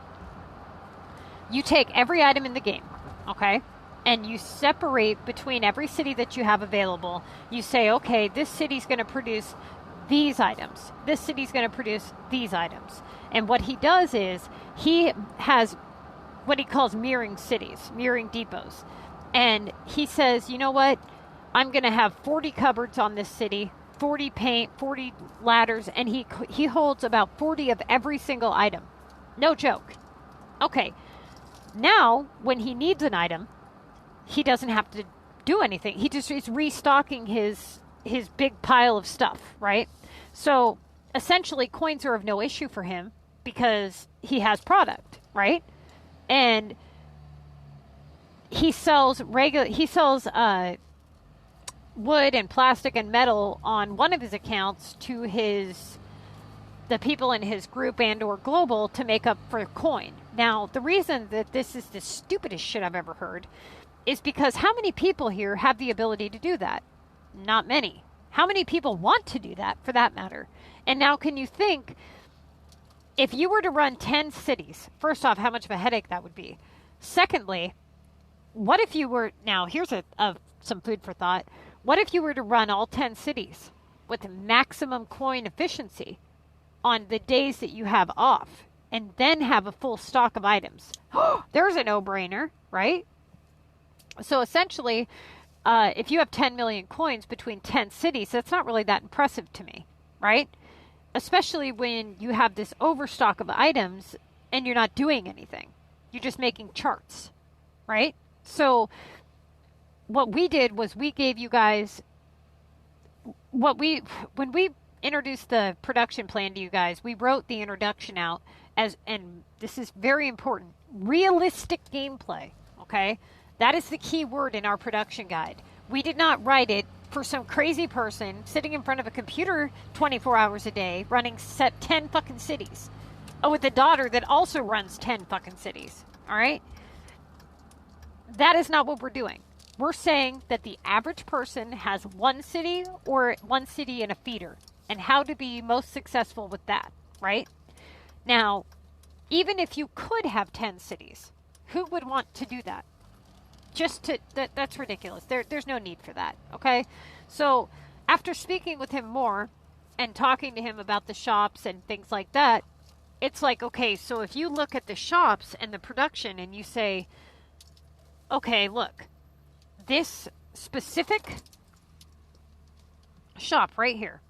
S1: you take every item in the game, okay, and you separate between every city that you have available. You say, okay, this city's going to produce these items. This city's going to produce these items. And what he does is he has what he calls mirroring cities, mirroring depots. And he says, you know what? I'm going to have 40 cupboards on this city, 40 paint, 40 ladders, and he holds about 40 of every single item. No joke. Okay. Now, when he needs an item, he doesn't have to do anything. He just is restocking his big pile of stuff, right? So essentially coins are of no issue for him because he has product, right? And he sells wood and plastic and metal on one of his accounts to the people in his group and or global to make up for coin. Now, the reason that this is the stupidest shit I've ever heard is because how many people here have the ability to do that? Not many. How many people want to do that, for that matter? And now can you think, if you were to run 10 cities, first off, how much of a headache that would be? Secondly, what if you were, now here's some food for thought, what if you were to run all 10 cities with maximum coin efficiency on the days that you have off and then have a full stock of items? There's a no-brainer, right? So essentially, if you have 10 million coins between 10 cities, that's not really that impressive to me, right? Especially when you have this overstock of items and you're not doing anything. You're just making charts, right? So what we did was we gave you guys when we introduced the production plan to you guys, we wrote the introduction out and this is very important, realistic gameplay, okay? That is the key word in our production guide. We did not write it for some crazy person sitting in front of a computer 24 hours a day running 10 fucking cities. Oh, with a daughter that also runs 10 fucking cities. All right? That is not what we're doing. We're saying that the average person has one city or one city and a feeder and how to be most successful with that, right? Now, even if you could have 10 cities, who would want to do that? That's ridiculous. There's no need for that, okay? So after speaking with him more and talking to him about the shops and things like that, it's like, okay, so if you look at the shops and the production and you say, okay, look, this specific shop right here,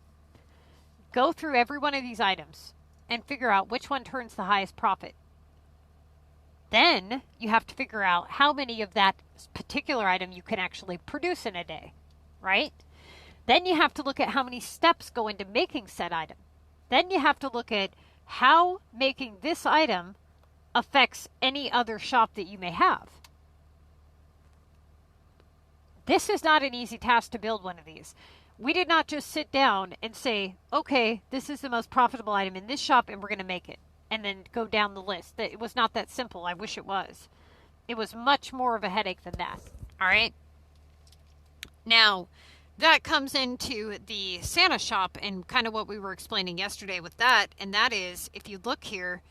S1: go through every one of these items and figure out which one turns the highest profit. Then you have to figure out how many of that particular item you can actually produce in a day, right? Then you have to look at how many steps go into making said item. Then you have to look at how making this item affects any other shop that you may have. This is not an easy task to build one of these. We did not just sit down and say, okay, this is the most profitable item in this shop and we're going to make it. And then go down the list. It was not that simple. I wish it was. It was much more of a headache than that. All right? Now, that comes into the Santa shop and kind of what we were explaining yesterday with that. And that is, if you look here,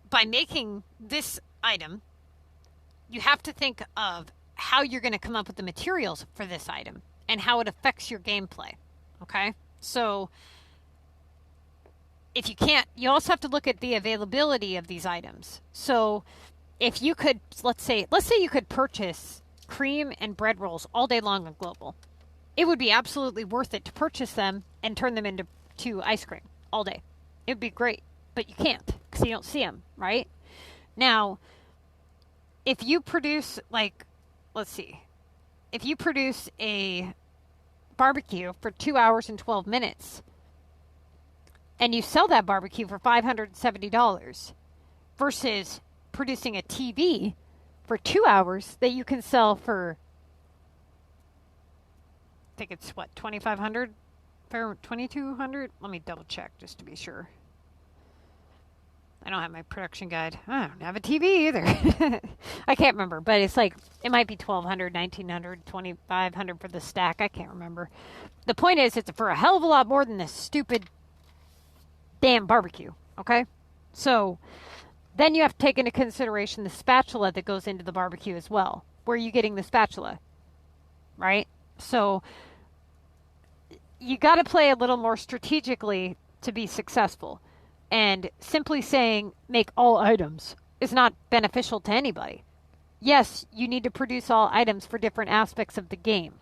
S1: by making this item, you have to think of how you're going to come up with the materials for this item and how it affects your gameplay. Okay? So if you can't, you also have to look at the availability of these items. So if you could, let's say you could purchase cream and bread rolls all day long on Global. It would be absolutely worth it to purchase them and turn them into ice cream all day. It would be great, but you can't because you don't see them, right? Now, if you produce if you produce a barbecue for 2 hours and 12 minutes. And you sell that barbecue for $570 versus producing a TV for 2 hours that you can sell for, I think it's what, $2,500 or $2,200? Let me double check just to be sure. I don't have my production guide. I don't have a TV either. I can't remember, but it's like, it might be $1,200, $1,900, $2,500 for the stack. I can't remember. The point is, it's for a hell of a lot more than this stupid damn barbecue, okay? So then you have to take into consideration the spatula that goes into the barbecue as well. Where are you getting the spatula, right? So you got to play a little more strategically to be successful. And simply saying make all items is not beneficial to anybody. Yes, you need to produce all items for different aspects of the game.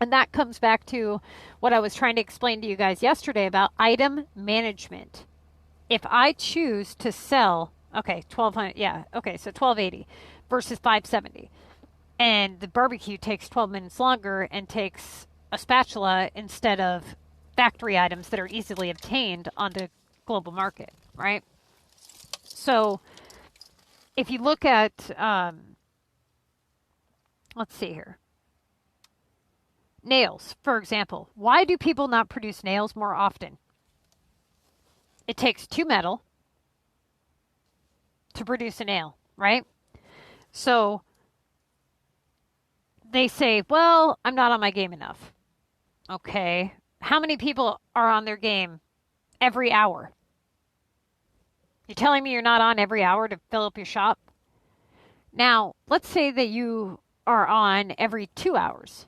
S1: And that comes back to what I was trying to explain to you guys yesterday about item management. If I choose to sell, okay, $1,200, yeah, okay, so $1,280 versus $570. And the barbecue takes 12 minutes longer and takes a spatula instead of factory items that are easily obtained on the global market, right? So if you look at, let's see here. Nails, for example. Why do people not produce nails more often? It takes 2 metal to produce a nail, right? So they say, well, I'm not on my game enough. Okay. How many people are on their game every hour? You're telling me you're not on every hour to fill up your shop? Now, let's say that you are on every 2 hours.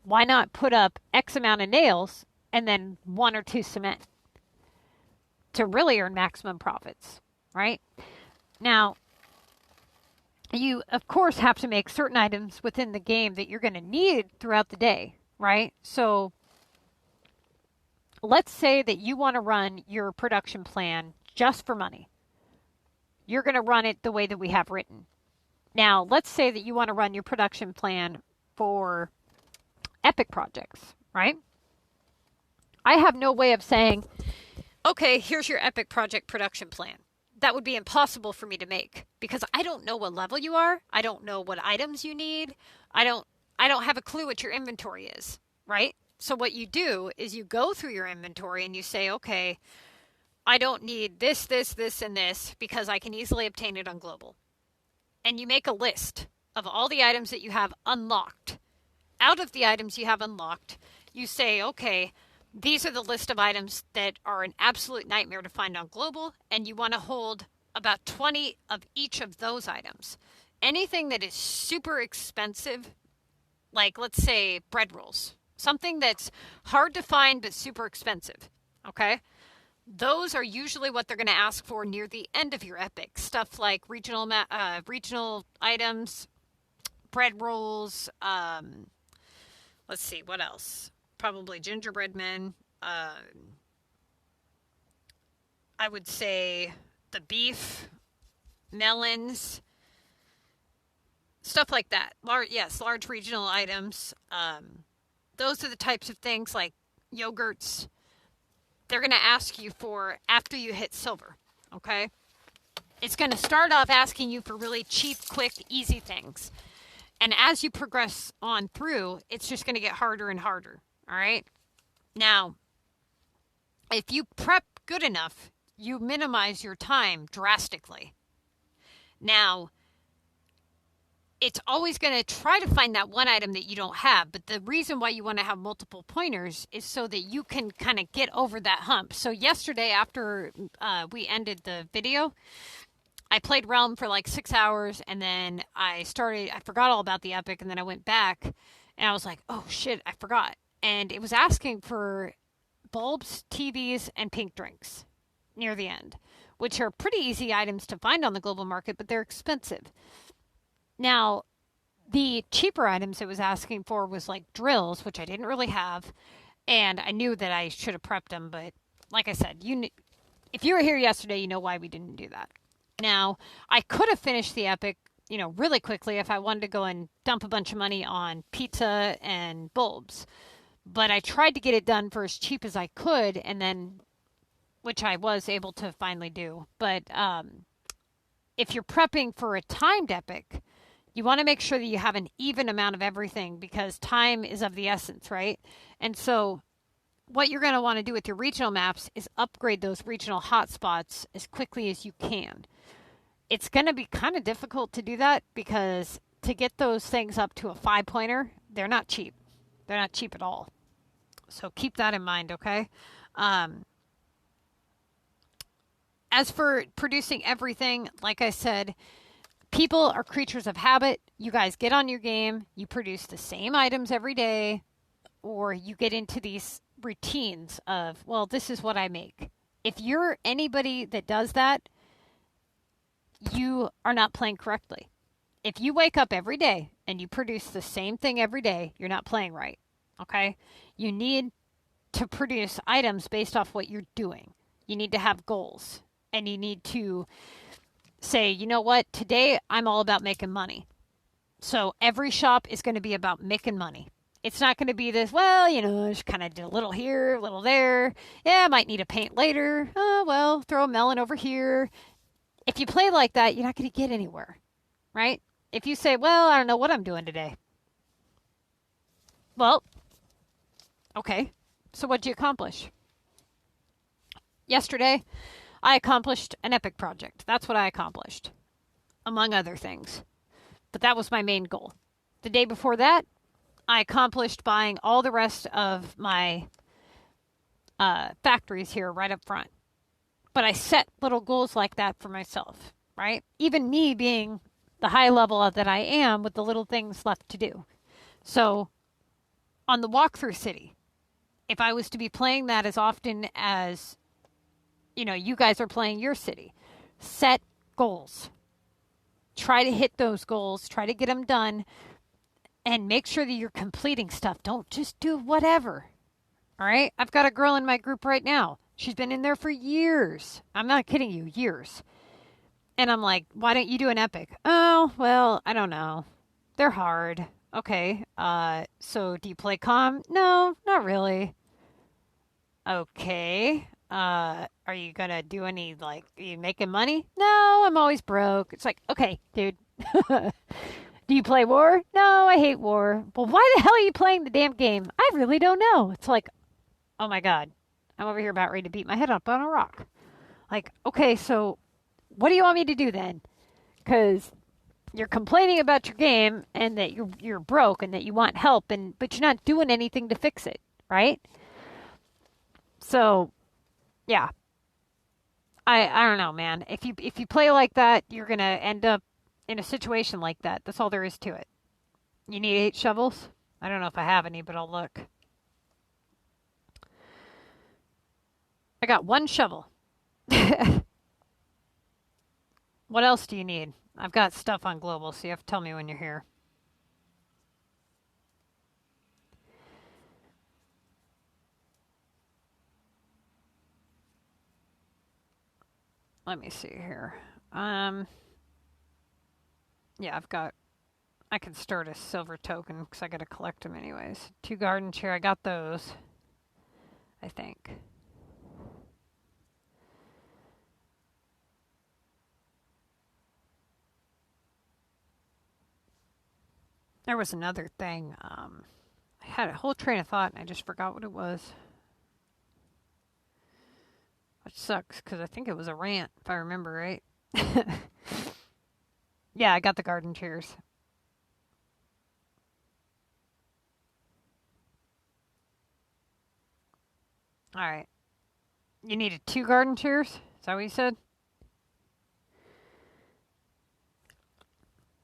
S1: Why not put up X amount of nails and then 1 or 2 cement to really earn maximum profits, right? Now, you, of course, have to make certain items within the game that you're going to need throughout the day, right? So let's say that you want to run your production plan just for money. You're going to run it the way that we have written. Now, let's say that you want to run your production plan for epic projects, right? I have no way of saying, okay, here's your epic project production plan. That would be impossible for me to make because I don't know what level you are. I don't know what items you need. I don't have a clue what your inventory is, right? So what you do is you go through your inventory and you say, okay, I don't need this, this, this, and this because I can easily obtain it on global. And you make a list of all the items that you have unlocked. Out of the items you have unlocked, you say, okay, these are the list of items that are an absolute nightmare to find on global, and you want to hold about 20 of each of those items. Anything that is super expensive, like let's say bread rolls, something that's hard to find but super expensive, okay? Those are usually what they're going to ask for near the end of your epic. Stuff like regional items, bread rolls, let's see, what else? Probably gingerbread men. I would say the beef, melons, stuff like that. Large regional items. Those are the types of things like yogurts. They're going to ask you for after you hit silver, okay? It's going to start off asking you for really cheap, quick, easy things. And as you progress on through, it's just going to get harder and harder, all right? Now, if you prep good enough, you minimize your time drastically. Now, it's always going to try to find that one item that you don't have. But the reason why you want to have multiple pointers is so that you can kind of get over that hump. So yesterday after we ended the video, I played Realm for like 6 hours. And then I forgot all about the epic. And then I went back and I was like, oh shit, I forgot. And it was asking for bulbs, TVs, and pink drinks near the end, which are pretty easy items to find on the global market, but they're expensive. Now, the cheaper items it was asking for was like drills, which I didn't really have, and I knew that I should have prepped them, but like I said, if you were here yesterday, you know why we didn't do that. Now, I could have finished the epic, really quickly if I wanted to go and dump a bunch of money on pizza and bulbs, But I tried to get it done for as cheap as I could, and then, which I was able to finally do. But if you're prepping for a timed epic, you want to make sure that you have an even amount of everything because time is of the essence, right? And so what you're going to want to do with your regional maps is upgrade those regional hotspots as quickly as you can. It's going to be kind of difficult to do that because to get those things up to a 5-pointer, they're not cheap. They're not cheap at all. So keep that in mind, okay? As for producing everything, like I said, people are creatures of habit. You guys get on your game, you produce the same items every day, or you get into these routines of, well, this is what I make. If you're anybody that does that, you are not playing correctly. If you wake up every day and you produce the same thing every day, you're not playing right. Okay? You need to produce items based off what you're doing. You need to have goals. And you need to say, you know what? Today I'm all about making money. So every shop is going to be about making money. It's not going to be this, well, just kind of do a little here, a little there. Yeah, I might need a paint later. Oh, well, throw a melon over here. If you play like that, you're not going to get anywhere, right? If you say, well, I don't know what I'm doing today. Well, okay. So what'd you accomplish? Yesterday, I accomplished an epic project. That's what I accomplished, among other things. But that was my main goal. The day before that, I accomplished buying all the rest of my factories here right up front. But I set little goals like that for myself, right? Even me being the high level that I am with the little things left to do. So on the walkthrough city, if I was to be playing that as often as, you guys are playing your city, set goals. Try to hit those goals. Try to get them done. And make sure that you're completing stuff. Don't just do whatever. All right? I've got a girl in my group right now. She's been in there for years. I'm not kidding you, years. And I'm like, why don't you do an epic? Oh, well, I don't know. They're hard. Okay. So do you play calm? No, not really. Okay. Are you gonna do any, are you making money? No, I'm always broke. It's like, okay, dude. Do you play war? No, I hate war. Well, why the hell are you playing the damn game? I really don't know. It's like, oh my God. I'm over here about ready to beat my head up on a rock. Like, okay, so what do you want me to do then? Because you're complaining about your game and that you're broke and that you want help, but you're not doing anything to fix it, right? So, yeah. I don't know, man. If you play like that, you're gonna end up in a situation like that. That's all there is to it. You need 8 shovels? I don't know if I have any, but I'll look. I got 1 shovel. What else do you need? I've got stuff on global, so you have to tell me when you're here. Let me see here. Yeah, I can start a silver token because I got to collect them anyways. 2 garden chair, I got those. I think. There was another thing. I had a whole train of thought and I just forgot what it was. Which sucks because I think it was a rant, if I remember right. Yeah, I got the garden chairs. All right. You needed 2 garden chairs? Is that what you said?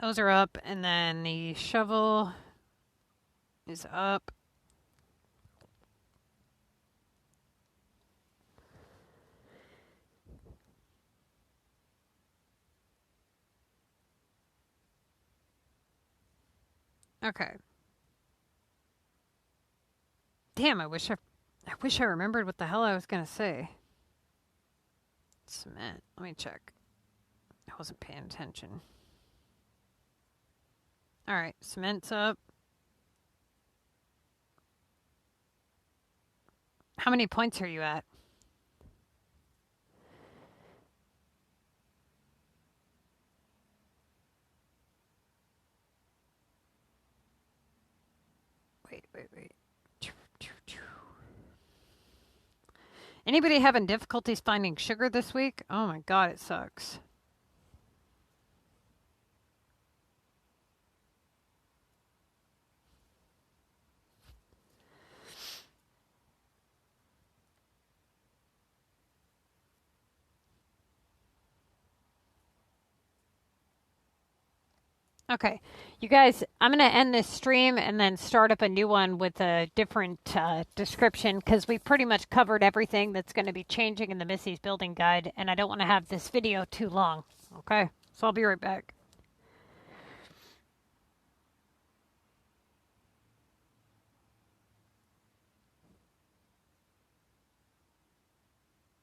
S1: Those are up, and then the shovel is up. Okay. Damn, I wish I remembered what the hell I was gonna say. Cement. Let me check. I wasn't paying attention. All right, cement's up.
S2: How many points are you at? Wait. Anybody having difficulties finding sugar this week? Oh my God, it sucks. Okay, you guys, I'm going to end this stream and then start up a new one with a different description because we pretty much covered everything that's going to be changing in the Missy's Building Guide, and I don't want to have this video too long. Okay, so I'll be right back.